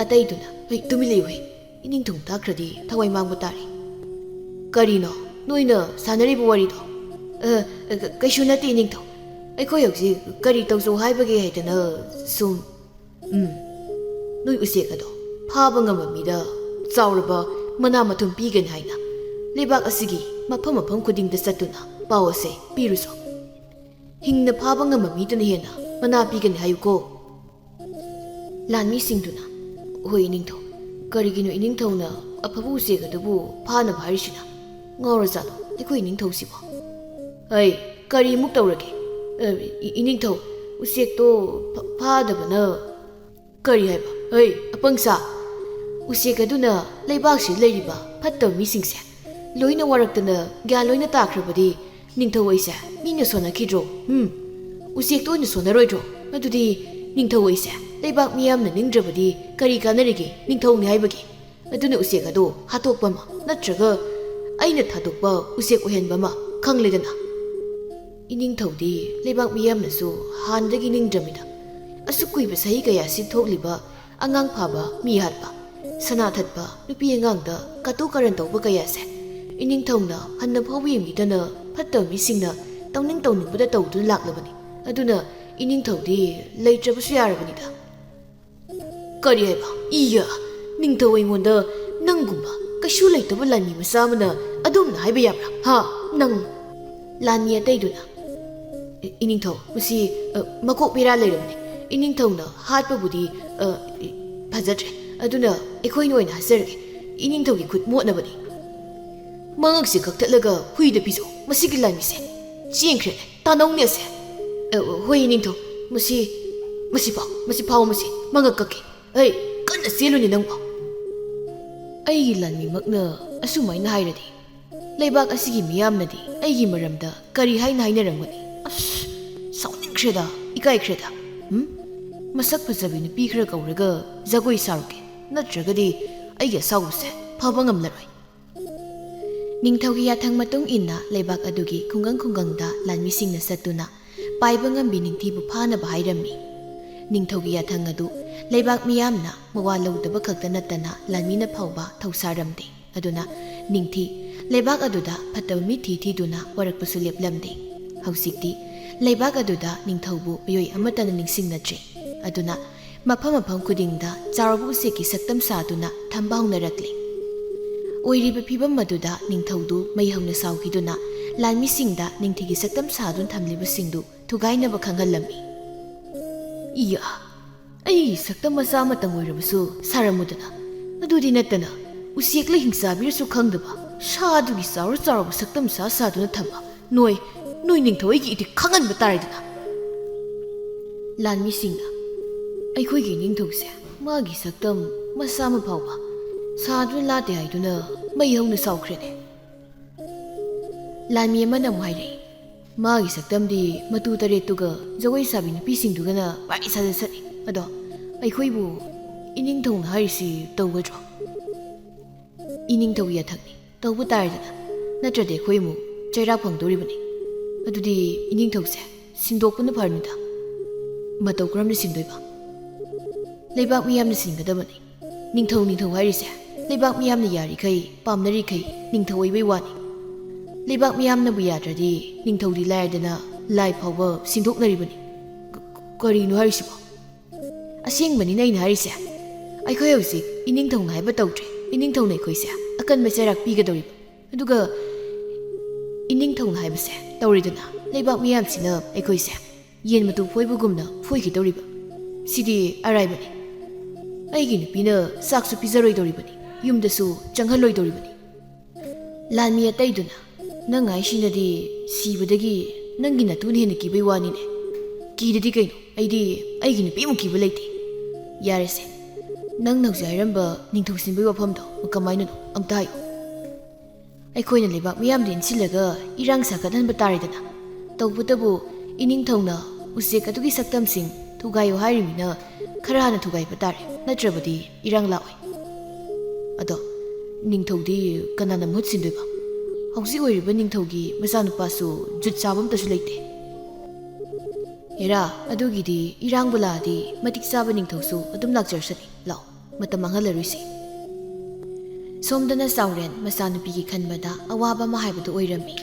ꯑꯇꯩꯗꯨꯅ ꯇꯨꯃꯤꯟ ꯂꯩꯌꯨ ꯏꯅꯤꯡꯊꯧ ꯇꯥꯈ꯭ꯔꯗꯤ ꯊꯋꯥꯏ ꯃꯥꯡꯕ ꯇꯥꯔꯦ ꯀꯔꯤꯅꯣ ꯅꯣꯏꯅ ꯁꯥꯟꯅꯔꯤꯕ ꯋꯥꯔꯤꯗꯣ ꯀꯩꯁꯨ ꯅꯠꯇꯦ ꯏꯅꯤꯡꯊꯧ ꯑꯩꯈꯣꯏ ꯍꯧꯖꯤꯛ ꯀꯔꯤ ꯇꯧꯖꯧ ꯍꯥꯏꯕꯒꯦ ꯍꯥꯏꯗꯅ ꯁꯨꯝ ꯅꯣꯏ ꯎꯆꯦꯛ ꯑꯗꯣ ꯐꯥꯕ ꯉꯝꯕ ꯃꯤꯗ ꯆꯥꯎꯔꯕ ꯃꯅꯥ ꯃꯊꯨꯝ ꯄꯤꯒꯅꯤ ꯍꯥꯏꯅ ꯂꯩꯕꯥꯛ ꯑꯁꯤꯒꯤ ꯃꯐꯝ ꯈꯨꯗꯤꯡꯗ ꯆꯠꯇꯨꯅ ꯄꯥꯎ ꯑꯁꯦ ꯄꯤꯔꯨꯁꯣ ꯍꯤꯡꯅ ꯐꯥꯕ ꯉꯝꯕ ꯃꯤꯗꯨꯅ ꯍꯦꯟꯅ ꯃꯅꯥ ꯄꯤꯒꯅꯤ ꯍꯥꯏꯌꯨꯀꯣ ꯂꯥꯟꯃꯤꯁꯤꯡꯗꯨꯅ ꯍꯣꯏ ꯏꯅꯤꯡꯊꯧ ꯀꯔꯤꯒꯤꯅꯣ ꯏꯅꯤꯡꯊꯧꯅ ꯑꯐꯕ ꯎꯆꯦꯛ ꯑꯗꯨꯕꯨ ꯐꯥꯅꯕ ꯍꯥꯏꯔꯤꯁꯤꯅ ꯉꯥꯎꯔꯖꯥꯠꯂꯣ ꯑꯩꯈꯣꯏ ꯏꯅꯤꯡꯊꯧꯁꯤꯕꯣ ꯀꯔꯤꯃꯨꯛ ꯇꯧꯔꯒꯦ ꯏꯅꯤꯡꯊꯧ ꯎꯆꯦꯛꯇꯣ ꯐꯥꯗꯕꯅ ꯀꯔꯤ ꯍꯥꯏꯕ ꯑꯄꯪꯁꯥ ꯎꯆꯦꯛ ꯑꯗꯨꯅ ꯂꯩꯕꯥꯛꯁꯤꯗ ꯂꯩꯔꯤꯕ ꯐꯠꯇꯕ ꯃꯤꯁꯤꯡꯁꯦ ꯂꯣꯏꯅ ꯋꯥꯔꯛꯇꯅ ꯒ꯭ꯌꯥꯟ ꯂꯣꯏꯅ ꯇꯥꯈ꯭ꯔꯕꯗꯤ ꯅꯤꯡꯊꯧ ꯑꯩꯁꯦ ꯃꯤꯅ ꯁꯣꯟꯅꯈꯤꯗ꯭ꯔꯣ ꯎꯆꯦꯛꯇꯣ ꯑꯣꯏꯅ ꯁꯣꯟꯅꯔꯣꯏꯗ꯭ꯔꯣ ꯑꯗꯨꯗꯤ ꯅꯤꯡꯊꯧ ꯑꯩꯁꯦ ꯂꯩꯕꯥꯛ ꯃꯤꯌꯥꯝꯅ ꯅꯤꯡꯗ꯭ꯔꯕꯗꯤ ꯀꯔꯤ ꯀꯥꯟꯅꯔꯤꯒꯦ ꯅꯤꯡꯊꯧꯅꯤ ꯍꯥꯏꯕꯒꯤ ꯑꯗꯨꯅ ꯎꯆꯦꯛ ꯑꯗꯣ ꯍꯥꯠꯇꯣꯛꯄ ꯑꯃ ꯅꯠꯇ꯭ꯔꯒ ꯑꯩꯅ ꯊꯥꯗꯣꯛꯄ ꯎꯆꯦꯛ ꯑꯣꯏꯍꯟꯕ ꯑꯃ ꯈꯪꯂꯦꯗꯅ ꯏꯅꯤꯡꯊꯧꯗꯤ ꯂꯩꯕꯥꯛ ꯃꯤꯌꯥꯝꯅꯁꯨ ꯍꯥꯟꯅꯗꯒꯤ ꯅꯤꯡꯗ꯭ꯔꯃꯤꯗ ꯑꯁꯨꯛ ꯀꯨꯏꯕ ꯆꯍꯤ ꯀꯌꯥꯁꯤ ꯊꯣꯛꯂꯤꯕ ꯑꯉꯥꯡ ꯐꯥꯕ ꯃꯤ ꯍꯥꯠꯄ ꯁꯅꯥ ꯊꯠꯄ ꯅꯨꯄꯤ ꯑꯉꯥꯡꯗ ꯀꯇꯨ ꯀꯔꯟ ꯇꯧꯕ ꯀꯌꯥꯁꯦ ꯏꯅꯤꯡꯊꯧꯅ ꯍꯟꯅ ꯐꯥꯎꯕ ꯌꯦꯡꯕꯤꯗꯅ ꯐꯠꯇꯕ ꯃꯤꯁꯤꯡꯅ ꯇꯧꯅꯤꯡꯕꯗ ꯇꯧꯗꯨꯅ ꯂꯥꯛꯂꯕꯅꯤ ꯑꯗꯨꯅ ꯏꯅꯤꯡꯊꯧꯗꯤ ꯂꯩꯇ꯭ꯔꯕꯁꯨ ꯌꯥꯔꯕꯅꯤꯗ ꯀꯔꯤ ꯍꯥꯏꯕ ꯅꯤꯡꯊꯧ ꯑꯩꯉꯣꯟꯗ ꯅꯪꯒꯨꯝꯕ ꯀꯩꯁꯨ ꯂꯩꯇꯕ ꯂꯥꯟꯃꯤ ꯃꯆꯥ ꯑꯃꯅ ꯑꯗꯨꯝꯅ ꯍꯥꯏꯕ ꯌꯥꯕ꯭ꯔꯥ ꯅꯪ ꯂꯥꯟꯃꯤ ꯑꯇꯩꯗꯨꯅ ꯏꯅꯤꯡꯊꯧ ꯃꯁꯤ ꯃꯀꯣꯛ ꯕꯦꯔꯥ ꯂꯩꯔꯕꯅꯤ ꯏꯅꯤꯡꯊꯧꯅ ꯍꯥꯠꯄꯕꯨꯗꯤ ꯐꯖꯗ꯭ꯔꯦ ꯑꯗꯨꯅ ꯑꯩꯈꯣꯏꯅ ꯑꯣꯏꯅ ꯍꯥꯠꯆꯔꯒꯦ ꯏꯅꯤꯡꯊꯧꯒꯤ ꯈꯨꯠ ꯃꯣꯠꯅꯕꯅꯤ ꯃꯉꯛꯁꯤ ꯀꯛꯊꯠꯂꯒ ꯍꯨꯏꯗ ꯄꯤꯖꯧ ꯃꯁꯤꯒꯤ ꯂꯥꯟꯃꯤꯁꯦ ꯆꯦꯟꯈ꯭ꯔꯦꯅꯦ ꯇꯥꯅꯧꯅꯦ ꯑꯁꯦ ꯍꯣꯏ ꯏꯅꯤꯡꯊꯧ ꯃꯁꯤ ꯐꯥꯎ ꯃꯉꯛ ꯀꯛꯀꯦ ꯀꯟꯅ ꯆꯦꯜꯂꯨꯅꯦ ꯅꯪꯕꯣ ꯑꯩꯒꯤ ꯂꯥꯟꯃꯤꯃꯛꯅ ꯑꯁꯨꯃꯥꯏꯅ ꯍꯥꯏꯔꯗꯤ ꯂꯩꯕꯥꯛ ꯑꯁꯤꯒꯤ ꯃꯤꯌꯥꯝꯅꯗꯤ ꯑꯩꯒꯤ ꯃꯔꯝꯗ ꯀꯔꯤ ꯍꯥꯏꯅ ꯍꯥꯏꯅꯔꯝꯒꯅꯤ ꯁꯥꯎꯅꯤꯡꯈ꯭ꯔꯦꯗ ꯏꯀꯥꯏꯈ꯭ꯔꯦꯗ ꯃꯁꯛ ꯐꯖꯕꯤ ꯅꯨꯄꯤ ꯈꯔ ꯀꯧꯔꯒ ꯖꯒꯣꯏ ꯁꯥꯔꯨꯒꯦ, ꯅꯠꯇ꯭ꯔꯒꯗꯤ ꯑꯩꯒꯤ ꯑꯁꯥꯎꯕꯁꯦ ꯐꯕ ꯉꯝꯂꯔꯣꯏ꯫ ꯅꯤꯡꯊꯧꯒꯤ ꯌꯥꯊꯪ ꯃꯇꯨꯡ ꯏꯟꯅ ꯂꯩꯕꯥꯛ ꯑꯗꯨꯒꯤ ꯈꯨꯡꯒꯪꯗ ꯂꯥꯟꯃꯤꯁꯤꯡꯅ ꯆꯠꯇꯨꯅ ꯄꯥꯏꯕ ꯉꯝꯕꯤ ꯅꯤꯡꯊꯤꯕꯨ ꯐꯥꯅꯕ ꯍꯥꯏꯔꯝꯃꯤ꯫ ꯅꯤꯡꯊꯧꯒꯤ ꯌꯥꯊꯪ ꯑꯗꯨ ꯂꯩꯕꯥꯛ ꯃꯤꯌꯥꯝꯅ ꯃꯋꯥ ꯂꯧꯗꯕ ꯈꯛꯇ ꯅꯠꯇꯅ ꯂꯥꯟꯃꯤꯅ ꯐꯥꯎꯕ ꯊꯧꯁꯥꯔꯝꯗꯦ꯫ ꯑꯗꯨꯅ ꯅꯤꯡꯊꯤ ꯂꯩꯕꯥꯛ ꯑꯗꯨꯗ ꯐꯠꯇꯕ ꯃꯤ ꯊꯤꯗꯨꯅ ꯋꯥꯔꯛꯄꯁꯨ ꯂꯦꯞꯂꯝꯗꯦ꯫ ꯍꯧꯖꯤꯛꯇꯤ ꯂꯩꯕꯥꯛ ꯑꯗꯨꯗ ꯅꯤꯡꯊꯧꯕꯨ ꯃꯤꯑꯣꯏ ꯑꯃꯠꯇꯅ ꯅꯤꯡꯁꯤꯡꯅꯗ꯭ꯔꯦ꯫ ꯑꯗꯨꯅ ꯃꯐꯝ ꯈꯨꯗꯤꯡꯗ ꯆꯥꯎꯔꯕ ꯎꯆꯦꯛꯀꯤ ꯁꯛꯇꯝ ꯁꯥꯗꯨꯅ ꯊꯝꯕ ꯍꯧꯅꯔꯛꯂꯤ꯫ ꯑꯣꯏꯔꯤꯕ ꯐꯤꯕꯝ ꯑꯗꯨꯗ ꯅꯤꯡꯊꯧꯗꯨ ꯃꯩ ꯍꯧꯅ ꯁꯥꯎꯈꯤꯗꯨꯅ ꯂꯥꯟꯃꯤꯁꯤꯡꯗ ꯅꯤꯡꯊꯤꯒꯤ ꯁꯛꯇꯝ ꯁꯥꯗꯨꯅ ꯊꯝꯂꯤꯕꯁꯤꯡꯗꯨ ꯊꯨꯒꯥꯏꯅꯕ ꯈꯪꯍꯜꯂꯝꯃꯤ꯫ ꯏꯌꯥ, ꯑꯩꯒꯤ ꯁꯛꯇꯝ ꯃꯆꯥ ꯑꯃꯇꯪ ꯑꯣꯏꯔꯕꯁꯨ ꯁꯥꯔꯝꯃꯨꯗꯅ, ꯑꯗꯨꯗꯤ ꯅꯠꯇꯅ ꯎꯆꯦꯛꯂ ꯍꯤꯡꯆꯥꯕꯤꯔꯁꯨ ꯈꯪꯗꯕ ꯁꯥ ꯑꯗꯨꯒꯤ ꯆꯥꯎꯔꯕ ꯁꯛꯇꯝ ꯁꯥꯗꯨꯅ ꯊꯝꯕ ꯅꯣꯏ ꯅꯤꯡꯊꯧ ꯑꯩꯒꯤ ꯏꯊꯤꯛ ꯈꯪꯍꯟꯕ ꯇꯥꯔꯦꯗꯅ꯫ ꯂꯥꯟꯃꯤꯁꯤꯡꯅ ꯑꯩꯈꯣꯏꯒꯤ ꯅꯤꯡꯊꯧꯁꯦ ꯃꯥꯒꯤ ꯁꯛꯇꯝ ꯃꯆꯥ ꯑꯃ ꯐꯥꯎꯕ ꯁꯥꯗꯨꯅ ꯂꯥꯠꯇꯦ ꯍꯥꯏꯗꯨꯅ ꯃꯩ ꯍꯧꯅ ꯁꯥꯎꯈ꯭ꯔꯦꯅꯦ꯫ ꯂꯥꯟꯃꯤ ꯑꯃꯅ ꯑꯃꯨꯛ ꯍꯥꯏꯔꯛꯏ, ꯃꯥꯒꯤ ꯁꯛꯇꯝꯗꯤ ꯃꯇꯨ ꯇꯔꯦꯠꯇꯨꯒ ꯖꯒꯣꯏ ꯁꯥꯕꯤ ꯅꯨꯄꯤꯁꯤꯡꯗꯨꯒꯅ ꯋꯥꯔꯤ ꯁꯥꯖꯠꯅꯤ꯫ ꯑꯗꯣ ꯑꯩꯈꯣꯏꯕꯨ ꯏꯅꯤꯡꯊꯧꯅ ꯍꯥꯏꯔꯤꯁꯤ ꯇꯧꯒꯗ꯭ꯔꯣ? ꯏꯅꯤꯡꯊꯧꯒꯤ ꯌꯥꯊꯛꯅꯤ, ꯇꯧꯕ ꯇꯥꯔꯦꯗꯅ, ꯅꯠꯇ꯭ꯔꯗꯤ ꯑꯩꯈꯣꯏ ꯑꯃꯨꯛ ꯆꯩꯔꯥꯛ ꯐꯪꯗꯣꯔꯤꯕꯅꯤ꯫ ꯑꯗꯨꯗꯤ ꯏꯅꯤꯡꯊꯧꯁꯦ ꯁꯤꯟꯗꯣꯛꯄꯅ ꯐꯔꯅꯤꯗ꯫ ꯃꯇꯧ ꯀꯔꯝꯅ ꯁꯤꯟꯗꯣꯏꯕ? ꯂꯩꯕꯥꯛ ꯃꯤꯌꯥꯝꯅ ꯁꯤꯟꯒꯗꯕꯅꯤ꯫ ꯅꯤꯡꯊꯧ ꯍꯥꯏꯔꯤꯁꯦ ꯂꯩꯕꯥꯛ ꯃꯤꯌꯥꯝꯅ ꯌꯥꯔꯤꯈꯩ ꯄꯥꯝꯅꯔꯤꯈꯩ ꯅꯤꯡꯊꯧ ꯑꯣꯏꯕꯩ ꯋꯥꯅꯤ꯫ ꯂꯩꯕꯥꯛ ꯃꯤꯌꯥꯝꯅꯕꯨ ꯌꯥꯗ꯭ꯔꯗꯤ ꯅꯤꯡꯊꯧꯗꯤ ꯂꯥꯏꯔꯗꯅ ꯂꯥꯏ ꯐꯥꯎꯕ ꯁꯤꯟꯗꯣꯛꯅꯔꯤꯕꯅꯤ꯫ ꯀꯔꯤꯅꯣ ꯍꯥꯏꯔꯤꯁꯤꯕꯣ? ꯑꯁꯦꯡꯕꯅꯤꯅ ꯑꯩꯅ ꯍꯥꯏꯔꯤꯁꯦ꯫ ꯑꯩꯈꯣꯏ ꯍꯧꯖꯤꯛ ꯏꯅꯤꯡꯊꯧꯅ ꯍꯥꯏꯕ ꯇꯧꯗ꯭ꯔꯦ꯫ ꯏꯅꯤꯡꯊꯧꯅ ꯑꯩꯈꯣꯏꯁꯦ ꯑꯀꯟꯕ ꯆꯩꯔꯥꯛ ꯄꯤꯒꯗꯧꯔꯤꯕ, ꯑꯗꯨꯒ ꯏꯅꯤꯡꯊꯧꯅ ꯍꯥꯏꯕꯁꯦ ꯇꯧꯔꯤꯗꯅ ꯂꯩꯕꯥꯛ ꯃꯤꯌꯥꯝꯁꯤꯅ ꯑꯩꯈꯣꯏꯁꯦ ꯌꯦꯟ ꯃꯇꯨ ꯐꯣꯏꯕꯒꯨꯝꯅ ꯐꯣꯏꯈꯤꯗꯧꯔꯤꯕ꯫ ꯁꯤꯗꯤ ꯑꯔꯥꯏꯕꯅꯤ꯫ ꯑꯩꯒꯤ ꯅꯨꯄꯤꯅ ꯆꯥꯛꯁꯨ ꯄꯤꯖꯔꯣꯏꯗꯧꯔꯤꯕꯅꯤ, ꯌꯨꯝꯗꯁꯨ ꯆꯪꯍꯜꯂꯣꯏꯗꯧꯔꯤꯕꯅꯤ꯫ ꯂꯥꯟꯃꯤ ꯑꯇꯩꯗꯨꯅ ꯅꯪ ꯍꯥꯏꯁꯤꯅꯗꯤ ꯁꯤꯕꯗꯒꯤ ꯅꯪꯒꯤ ꯅꯇꯨꯅ ꯍꯦꯟꯅ ꯀꯤꯕꯩ ꯋꯥꯅꯤꯅꯦ꯫ ꯀꯤꯗꯗꯤ ꯀꯩꯅꯣ, ꯑꯩꯗꯤ ꯑꯩꯒꯤ ꯅꯨꯄꯤꯃꯨꯛ ꯀꯤꯕ ꯂꯩꯇꯦ꯫ ꯌꯥꯔꯦꯁꯦ, ꯅꯪꯅ ꯍꯧꯖꯤꯛ ꯍꯥꯏꯔꯝꯕ ꯅꯤꯡꯊꯧ ꯁꯤꯟꯕꯒꯤ ꯋꯥꯐꯝꯗꯣ ꯀꯃꯥꯏꯅꯅꯣ ꯑꯝꯇ ꯍꯥꯏꯌꯨ꯫ ꯑꯩꯈꯣꯏꯅ ꯂꯩꯕꯥꯛ ꯃꯤꯌꯥꯝꯗ ꯏꯟꯁꯤꯜꯂꯒ ꯏꯔꯥꯡ ꯁꯥꯒꯠꯍꯟꯕ ꯇꯥꯔꯦꯗꯅ꯫ ꯇꯧꯕꯇꯕꯨ ꯏꯅꯤꯡꯊꯧꯅ ꯎꯆꯦꯛ ꯑꯗꯨꯒꯤ ꯁꯛꯇꯝꯁꯤꯡ ꯊꯨꯒꯥꯏꯌꯨ ꯍꯥꯏꯔꯤꯕꯅꯤꯅ ꯈꯔ ꯍꯥꯟꯅ ꯊꯨꯒꯥꯏꯕ ꯇꯥꯔꯦ, ꯅꯠꯇ꯭ꯔꯕꯗꯤ ꯏꯔꯥꯡ ꯂꯥꯛꯑꯣꯏ꯫ ꯑꯗꯣ ꯅꯤꯡꯊꯧꯗꯤ ꯀꯅꯥꯅ ꯃꯍꯨꯠ ꯁꯤꯟꯗꯣꯏꯕ? ꯍꯧꯖꯤꯛ ꯑꯣꯏꯔꯤꯕ ꯅꯤꯡꯊꯧꯒꯤ ꯃꯆꯥꯅꯨꯄꯥꯁꯨ ꯖꯨꯠ ꯆꯥꯕ ꯑꯝꯇꯁꯨ ꯂꯩꯇꯦ꯫ ꯍꯦꯔꯥ, ꯑꯗꯨꯒꯤꯗꯤ ꯏꯔꯥꯡꯕꯨ ꯂꯥꯛꯑꯗꯤ ꯃꯇꯤꯛ ꯆꯥꯕ ꯅꯤꯡꯊꯧꯁꯨ ꯑꯗꯨꯝ ꯂꯥꯛꯆꯔꯁꯅꯤ꯫ ꯂꯥꯛꯑꯣ, ꯃꯇꯝ ꯃꯥꯡꯍꯜꯂꯔꯣꯏꯁꯤ꯫ ꯁꯣꯝꯗꯅ ꯆꯥꯎꯔꯦꯟ ꯃꯆꯥꯅꯨꯄꯤꯒꯤ ꯈꯟꯕꯗ ꯑꯋꯥꯕ ꯑꯃ ꯍꯥꯏꯕꯗꯨ ꯑꯣꯏꯔꯝꯃꯤ꯫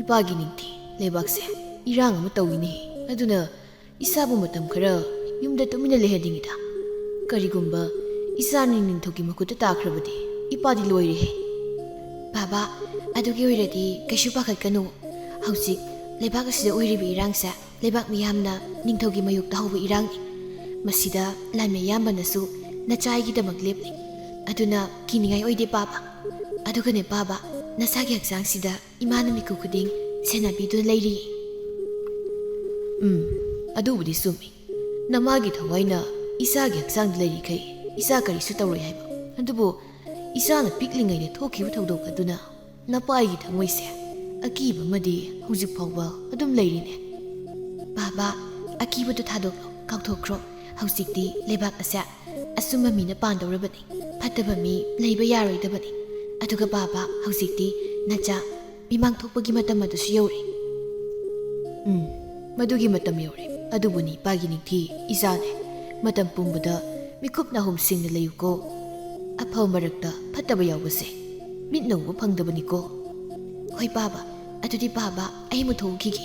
ꯏꯄꯥꯒꯤ ꯅꯤꯡꯊꯤ, ꯂꯩꯕꯥꯛꯁꯦ ꯏꯔꯥꯡ ꯑꯃ ꯇꯧꯏꯅꯦ, ꯑꯗꯨꯅ ꯏꯆꯥꯕꯨ ꯃꯇꯝ ꯈꯔ ꯌꯨꯝꯗ ꯇꯨꯃꯤꯟꯅ ꯂꯩꯍꯟꯅꯤꯡꯉꯤꯗ꯫ ꯀꯔꯤꯒꯨꯝꯕ ꯏꯆꯥꯅ ꯅꯤꯡꯊꯧꯒꯤ ꯃꯈꯨꯠꯇ ꯇꯥꯈ꯭ꯔꯕꯗꯤ ꯏꯄꯥꯗꯤ ꯂꯣꯏꯔꯦꯍꯦ꯫ ꯕꯥꯕꯥ, ꯑꯗꯨꯒꯤ ꯑꯣꯏꯔꯗꯤ ꯀꯩꯁꯨ ꯄꯥꯈꯠꯀꯅꯨ꯫ ꯍꯧꯖꯤꯛ ꯂꯩꯕꯥꯛ ꯑꯁꯤꯗ ꯑꯣꯏꯔꯤꯕ ꯏꯔꯥꯡꯁꯦ ꯂꯩꯕꯥꯛ ꯃꯤꯌꯥꯝꯅ ꯅꯤꯡꯊꯧꯒꯤ ꯃꯥꯌꯣꯛꯇ ꯍꯧꯕ ꯏꯔꯥꯡꯅꯤ꯫ ꯃꯁꯤꯗ ꯂꯥꯟꯃꯤ ꯑꯌꯥꯝꯕꯅꯁꯨ ꯅꯆꯥꯏꯒꯤꯗꯃꯛ ꯂꯦꯞꯂꯤ, ꯑꯗꯨꯅ ꯀꯤꯅꯤꯡꯉꯥꯏ ꯑꯣꯏꯗꯦ ꯕꯥꯕꯥ꯫ ꯑꯗꯨꯒꯅꯦ ꯕꯥꯕꯥ, ꯅꯁꯥꯒꯤ ꯍꯛꯆꯥꯡꯁꯤꯗ ꯏꯃꯥꯅ ꯃꯤꯀꯨꯞ ꯈꯨꯗꯤꯡ ꯁꯦꯟꯅꯕꯤꯗꯨꯅ ꯂꯩꯔꯤꯌꯦ꯫ ꯑꯗꯨꯕꯨꯗꯤ ꯆꯨꯝꯃꯤ꯫ ꯅꯃꯥꯒꯤ ꯊꯋꯥꯏꯅ ꯏꯆꯥꯒꯤ ꯍꯛꯆꯥꯡꯗ ꯂꯩꯔꯤꯈꯩ ꯏꯆꯥ ꯀꯔꯤꯁꯨ ꯇꯧꯔꯣꯏ ꯍꯥꯏꯕ꯫ ꯑꯗꯨꯕꯨ ꯏꯆꯥꯅ ꯄꯤꯛꯂꯤꯉꯩꯗ ꯊꯣꯛꯈꯤꯕ ꯊꯧꯗꯣꯛ ꯑꯗꯨꯅ ꯅꯄꯥꯒꯤ ꯊꯃꯣꯏꯁꯦ ꯑꯀꯤꯕ ꯑꯃꯗꯤ ꯍꯧꯖꯤꯛ ꯐꯥꯎꯕ ꯑꯗꯨꯝ ꯂꯩꯔꯤꯅꯦ꯫ ꯕꯥꯕꯥ, ꯑꯀꯤꯕꯗꯨ ꯊꯥꯗꯣꯛꯂꯣ, ꯀꯥꯎꯊꯣꯛꯈ꯭ꯔꯣ꯫ ꯍꯧꯖꯤꯛꯇꯤ ꯂꯩꯕꯥꯛ ꯑꯁꯦ ꯑꯆꯨꯝꯕ ꯃꯤꯅ ꯄꯥꯟꯗꯧꯔꯕꯅꯤ, ꯐꯠꯇꯕ ꯃꯤ ꯂꯩꯕ ꯌꯥꯔꯣꯏꯗꯕꯅꯤ꯫ ꯑꯗꯨꯒ ꯕꯥꯕꯥ, ꯍꯧꯖꯤꯛꯇꯤ ꯅꯆꯥ ꯃꯤꯃꯥꯡ ꯊꯣꯛꯄꯒꯤ ꯃꯇꯝ ꯑꯗꯨꯁꯨ ꯌꯧꯔꯦ꯫ ꯃꯗꯨꯒꯤ ꯃꯇꯝ ꯌꯧꯔꯦ꯫ ꯑꯗꯨꯕꯨꯅꯤ ꯏꯄꯥꯒꯤ ꯅꯤꯡꯊꯤ, ꯏꯆꯥꯅꯦ, ꯃꯇꯝ ꯄꯨꯝꯕꯗ ꯃꯤꯀꯨꯞ ꯅꯥꯍꯨꯝ ꯁꯤꯡꯅ ꯂꯩꯌꯨꯀꯣ꯫ ꯑꯐꯕ ꯃꯔꯛꯇ ꯐꯠꯇꯕ ꯌꯥꯎꯕꯁꯦ ꯃꯤꯠꯅ ꯎꯕ ꯐꯪꯗꯕꯅꯤꯀꯣ꯫ ꯍꯣꯏ ꯕꯥꯕꯥ, ꯑꯗꯨꯗꯤ ꯕꯥꯕꯥ ꯑꯩ ꯑꯃꯨꯛ ꯊꯣꯛꯈꯤꯒꯦ꯫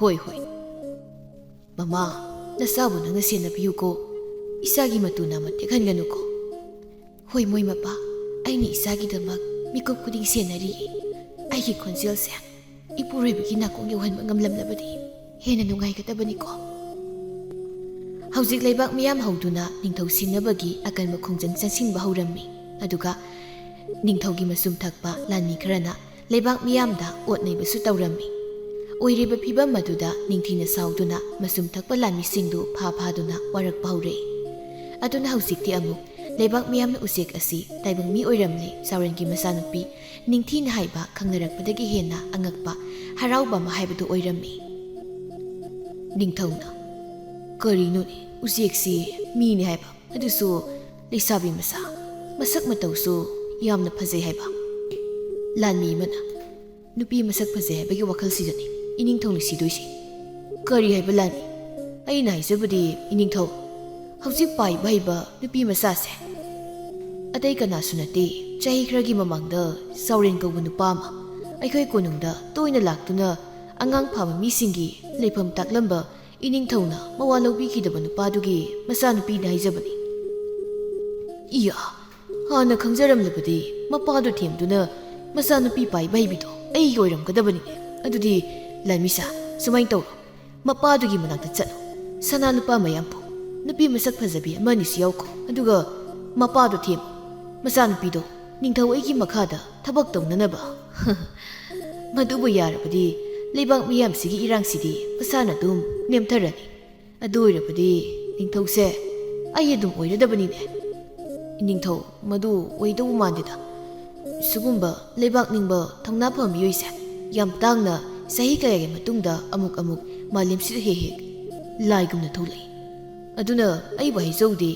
ꯍꯣꯏ꯫ ꯃꯃꯥ, ꯅꯆꯥꯕꯨ ꯅꯪꯅ ꯁꯦꯟꯅꯕꯤꯌꯨꯀꯣ, ꯏꯆꯥꯒꯤ ꯃꯇꯨ ꯅꯥꯝꯃ ꯇꯦꯛꯍꯟꯒꯅꯨꯀꯣ꯫ ꯍꯣꯏ ꯃꯣꯏ ꯃꯄꯥ, ꯑꯩꯅ ꯏꯆꯥꯒꯤꯗꯃꯛ ꯃꯤꯀꯨꯞ ꯈꯨꯗꯤꯡ ꯁꯦꯟꯅꯔꯤꯌꯦ꯫ ꯑꯩꯒꯤ ꯈꯣꯟꯖꯦꯜꯁꯦ ꯏꯄꯨꯔꯣꯏꯕꯒꯤ ꯅꯥꯀꯣꯡ ꯌꯧꯍꯟꯕ ꯉꯝꯂꯝꯂꯕꯗꯤ ꯍꯦꯟꯅ ꯅꯨꯡꯉꯥꯏꯒꯗꯕꯅꯤꯀꯣ꯫ ꯍꯧꯖꯤꯛ ꯂꯩꯕꯥꯛ ꯃꯤꯌꯥꯝ ꯍꯧꯗꯨꯅ ꯅꯤꯡꯊꯧ ꯁꯤꯟꯅꯕꯒꯤ ꯑꯀꯟꯕ ꯈꯣꯡꯖꯪ ꯆꯪꯁꯤꯟꯕ ꯍꯧꯔꯝꯃꯤ꯫ ꯑꯗꯨꯒ ꯅꯤꯡꯊꯧꯒꯤ ꯃꯁꯨꯝ ꯊꯛꯄ ꯂꯥꯟꯃꯤ ꯈꯔꯅ ꯂꯩꯕꯥꯛ ꯃꯤꯌꯥꯝꯗ ꯑꯣꯠ ꯅꯩꯕꯁꯨ ꯇꯧꯔꯝꯃꯤ꯫ ꯑꯣꯏꯔꯤꯕ ꯐꯤꯕꯝ ꯑꯗꯨꯗ ꯅꯤꯡꯊꯤꯅ ꯁꯥꯎꯗꯨꯅ ꯃꯁꯨꯝ ꯊꯛꯄ ꯂꯥꯟꯃꯤꯁꯤꯡꯗꯨ ꯐꯥꯗꯨꯅ ꯋꯥꯔꯛꯄ ꯍꯧꯔꯛꯏ꯫ ꯑꯗꯨꯅ ꯍꯧꯖꯤꯛꯇꯤ ꯑꯃꯨꯛ ꯂꯩꯕꯥꯛ ꯃꯤꯌꯥꯝꯅ ꯎꯆꯦꯛ ꯑꯁꯤ ꯇꯥꯏꯕꯪ ꯃꯤ ꯑꯣꯏꯔꯝꯂꯦ ꯆꯥꯎꯔꯦꯟꯒꯤ ꯃꯆꯥꯅꯨꯄꯤ ꯅꯤꯡꯊꯤꯅ ꯍꯥꯏꯕ ꯈꯪꯅꯔꯛꯄꯗꯒꯤ ꯍꯦꯟꯅ ꯑꯉꯛꯄ ꯍꯔꯥꯎꯕ ꯑꯃ ꯍꯥꯏꯕꯗꯨ ꯑꯣꯏꯔꯝꯃꯤ꯫ ꯅꯤꯡꯊꯧꯅ ꯀꯔꯤꯅꯣꯅꯦ ꯎꯆꯦꯛꯁꯤ ꯃꯤꯅꯤ ꯍꯥꯏꯕ ꯑꯗꯨꯁꯨ ꯂꯩꯁꯥꯕꯤ ꯃꯆꯥ ꯃꯁꯛ ꯃꯇꯧꯁꯨ ꯌꯥꯝꯅ ꯐꯖꯩ ꯍꯥꯏꯕ ꯂꯥꯟꯃꯤ ꯑꯃꯅ ꯅꯨꯄꯤ ꯃꯁꯛ ꯐꯖꯩ ꯍꯥꯏꯕꯒꯤ ꯋꯥꯈꯜꯁꯤꯗꯅꯤ ꯏꯅꯤꯡꯊꯧꯅ ꯁꯤꯗꯣꯏꯁꯤ ꯀꯔꯤ ꯍꯥꯏꯕ ꯂꯥꯟꯃꯤ ꯑꯩꯅ ꯍꯥꯏꯖꯕꯗꯤ ꯏꯅꯤꯡꯊꯧ ꯍꯧꯖꯤꯛ ꯄꯥꯏꯕ ꯍꯩꯕ ꯅꯨꯄꯤ ꯃꯆꯥꯁꯦ ꯑꯇꯩ ꯀꯅꯥꯁꯨ ꯅꯠꯇꯦ ꯆꯍꯤ ꯈꯔꯒꯤ ꯃꯃꯥꯡꯗ ꯆꯥꯎꯔꯦꯟ ꯀꯧꯕ ꯅꯨꯄꯥ ꯑꯃ ꯑꯩꯈꯣꯏ ꯀꯣꯅꯨꯡꯗ ꯇꯣꯏꯅ ꯂꯥꯛꯇꯨꯅ ꯑꯉꯥꯡ ꯐꯥꯕ ꯃꯤꯁꯤꯡꯒꯤ ꯂꯩꯐꯝ ꯇꯥꯛꯂꯝꯕ ꯏꯅꯤꯡꯊꯧꯅ ꯃꯋꯥ ꯂꯧꯕꯤꯈꯤꯗꯕ ꯅꯨꯄꯥꯗꯨꯒꯤ ꯃꯆꯥꯅꯨꯄꯤꯅꯤ ꯍꯥꯏꯖꯕꯅꯤ ꯏꯌꯥ ꯍꯥꯟꯅ ꯈꯪꯖꯔꯝꯂꯕꯗꯤ ꯃꯄꯥꯗꯨ ꯊꯦꯝꯗꯨꯅ ꯃꯆꯥꯅꯨꯄꯤ ꯄꯥꯏꯕ ꯍꯩꯕꯤꯗꯣ ꯑꯩꯒꯤ ꯑꯣꯏꯔꯝꯒꯗꯕꯅꯤꯅꯦ ꯑꯗꯨꯗꯤ ꯂꯥꯟꯃꯤꯁꯥ ꯁꯨꯃꯥꯏꯅ ꯇꯧꯔꯣ ꯃꯄꯥꯗꯨꯒꯤ ꯃꯅꯥꯛꯇ ꯆꯠꯂꯣ ꯁꯅꯥ ꯂꯨꯄꯥ ꯃꯌꯥꯝꯕꯨ ꯅꯨꯄꯤ ꯃꯁꯛ ꯐꯖꯕꯤ ꯑꯃ ꯑꯅꯤꯁꯨ ꯌꯥꯎꯈꯣ ꯑꯗꯨꯒ ꯃꯄꯥꯗꯣ ꯊꯦꯝꯃꯨ ꯃꯆꯥꯅꯨꯄꯤꯗꯣ ꯅꯤꯡꯊꯧ ꯑꯩꯒꯤ ꯃꯈꯥꯗ ꯊꯕꯛ ꯇꯧꯅꯅꯕ ꯃꯗꯨꯕꯨ ꯌꯥꯔꯕꯗꯤ ꯂꯩꯕꯥꯛ ꯃꯤꯌꯥꯝꯁꯤꯒꯤ ꯏꯔꯥꯡꯁꯤꯗꯤ ꯃꯁꯥꯅ ꯑꯗꯨꯝ ꯅꯦꯝꯊꯔꯅꯤ ꯑꯗꯨ ꯑꯣꯏꯔꯕꯗꯤ ꯅꯤꯡꯊꯧꯁꯦ ꯑꯩ ꯑꯗꯨꯝ ꯑꯣꯏꯔꯗꯕꯅꯤꯅꯦ ꯅꯤꯡꯊꯧ ꯃꯗꯨ ꯑꯣꯏꯗꯧ ꯃꯥꯟꯗꯦꯗ ꯁꯤꯒꯨꯝꯕ ꯂꯩꯕꯥꯛ ꯅꯤꯡꯕ ꯊꯧꯅꯥ ꯐꯕ ꯃꯤꯑꯣꯏꯁꯦ ꯌꯥꯝ ꯇꯥꯡꯅ ꯆꯍꯤ ꯀꯌꯥꯒꯤ ꯃꯇꯨꯡꯗ ꯑꯃꯨꯛ ꯃꯥꯂꯦꯝꯁꯤꯗ ꯍꯦꯛ ꯂꯥꯏꯒꯨꯝꯅ ꯊꯣꯛꯂꯛꯏ ꯑꯗꯨꯅ ꯑꯩꯕꯨ ꯍꯥꯏꯖꯧꯗꯤ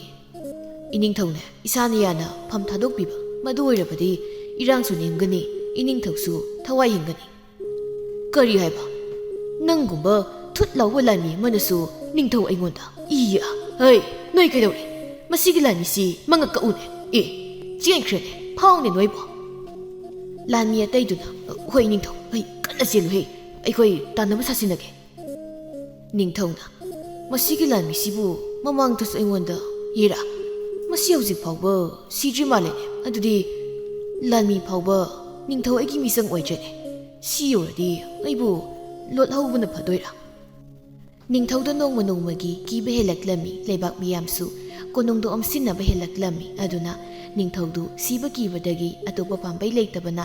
ꯏꯅꯤꯡꯊꯧꯅ ꯏꯁꯥꯅ ꯌꯥꯅ ꯐꯝ ꯊꯥꯗꯣꯛꯄꯤꯕ ꯃꯗꯨ ꯑꯣꯏꯔꯕꯗꯤ ꯏꯔꯥꯡꯁꯨ ꯅꯦꯝꯒꯅꯤ ꯏꯅꯤꯡꯊꯧꯁꯨ ꯊꯋꯥꯏ ꯍꯤꯡꯒꯅꯤ ꯀꯔꯤ ꯍꯥꯏꯕ ꯅꯪꯒꯨꯝꯕ ꯊꯨꯠ ꯂꯥꯎꯕ ꯂꯥꯟꯃꯤ ꯑꯃꯅꯁꯨ ꯅꯤꯡꯊꯧ ꯑꯩꯉꯣꯟꯗ ꯏꯌꯥ ꯍꯩ ꯅꯣꯏ ꯀꯩꯗꯧꯔꯦ ꯃꯁꯤꯒꯤ ꯂꯥꯟꯃꯤꯁꯤ ꯃꯉꯛ ꯀꯛꯎꯅꯦ ꯑꯦ ꯆꯦꯟꯈ꯭ꯔꯦꯅꯦ ꯐꯥꯎꯅꯦ ꯅꯣꯏꯕꯣ ꯂꯥꯟꯃꯤ ꯑꯇꯩꯗꯨꯅ ꯍꯣꯏ ꯅꯤꯡꯊꯧ ꯍꯩ ꯀꯟꯅ ꯆꯦꯜꯂꯨꯍꯦ ꯑꯩꯈꯣꯏ ꯇꯥꯟꯅꯕ ꯁꯥꯁꯤꯟꯅꯒꯦ ꯅꯤꯡꯊꯧꯅ ꯃꯁꯤꯒꯤ ꯂꯥꯟꯃꯤꯁꯤꯕꯨ ꯃꯃꯥꯡꯗꯁꯨ ꯑꯩꯉꯣꯟꯗ ꯌꯦꯔꯥ ꯃꯁꯤ ꯍꯧꯖꯤꯛ ꯐꯥꯎꯕ ꯁꯤꯗ꯭ꯔꯤ ꯃꯥꯜꯂꯦꯅꯦ ꯑꯗꯨꯗꯤ ꯂꯥꯟꯃꯤ ꯐꯥꯎꯕ ꯅꯤꯡꯊꯧ ꯑꯩꯒꯤ ꯃꯤꯆꯪ ꯑꯣꯏꯗ꯭ꯔꯦꯅꯦ ꯁꯤ ꯌꯧꯔꯗꯤ ꯑꯩꯕꯨ ꯂꯣꯠꯍꯧꯕꯅ ꯐꯗꯣꯏꯔꯥ ꯅꯤꯡꯊꯧꯗ ꯅꯣꯡꯃ ꯅꯣꯡꯃꯒꯤ ꯀꯤꯕ ꯍꯦꯜꯂꯛꯂꯝꯃꯤ ꯂꯩꯕꯥꯛ ꯃꯤꯌꯥꯝꯁꯨ ꯀꯣꯅꯨꯡꯗ ꯑꯣꯝꯁꯤꯟꯅꯕ ꯍꯦꯜꯂꯛꯂꯝꯃꯤ ꯑꯗꯨꯅ ꯅꯤꯡꯊꯧꯗꯨ ꯁꯤꯕ ꯀꯤꯕꯗꯒꯤ ꯑꯇꯣꯞꯄ ꯄꯥꯝꯕꯩ ꯂꯩꯇꯕꯅ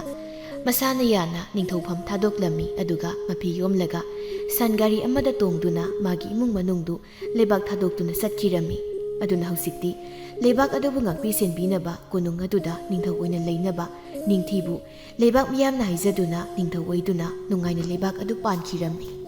ꯃꯁꯥꯅ ꯌꯥꯅ ꯅꯤꯡꯊꯧꯐꯝ ꯊꯥꯗꯣꯛꯂꯝꯃꯤ ꯑꯗꯨꯒ ꯃꯐꯤ ꯌꯣꯝꯂꯒ ꯁꯟꯒꯥꯔꯤ ꯑꯃꯗ ꯇꯣꯡꯗꯨꯅ ꯃꯥꯒꯤ ꯏꯃꯨꯡ ꯃꯅꯨꯡꯗꯨ ꯂꯩꯕꯥꯛ ꯊꯥꯗꯣꯛꯇꯨꯅ ꯆꯠꯈꯤꯔꯝꯃꯤ ꯑꯗꯨꯅ ꯍꯧꯖꯤꯛꯇꯤ ꯂꯩꯕꯥꯛ ꯑꯗꯨꯕꯨ ꯉꯥꯛꯄꯤ ꯁꯦꯟꯕꯤꯅꯕ ꯀꯣꯅꯨꯡ ꯑꯗꯨꯗ ꯅꯤꯡꯊꯧ ꯑꯣꯏꯅ ꯂꯩꯅꯕ ꯅꯤꯡꯊꯤꯕꯨ ꯂꯩꯕꯥꯛ ꯃꯤꯌꯥꯝꯅ ꯍꯥꯏꯖꯗꯨꯅ ꯅꯤꯡꯊꯧ ꯑꯣꯏꯗꯨꯅ ꯅꯨꯡꯉꯥꯏꯅ ꯂꯩꯕꯥꯛ ꯑꯗꯨ ꯄꯥꯟꯈꯤꯔꯝꯃꯤ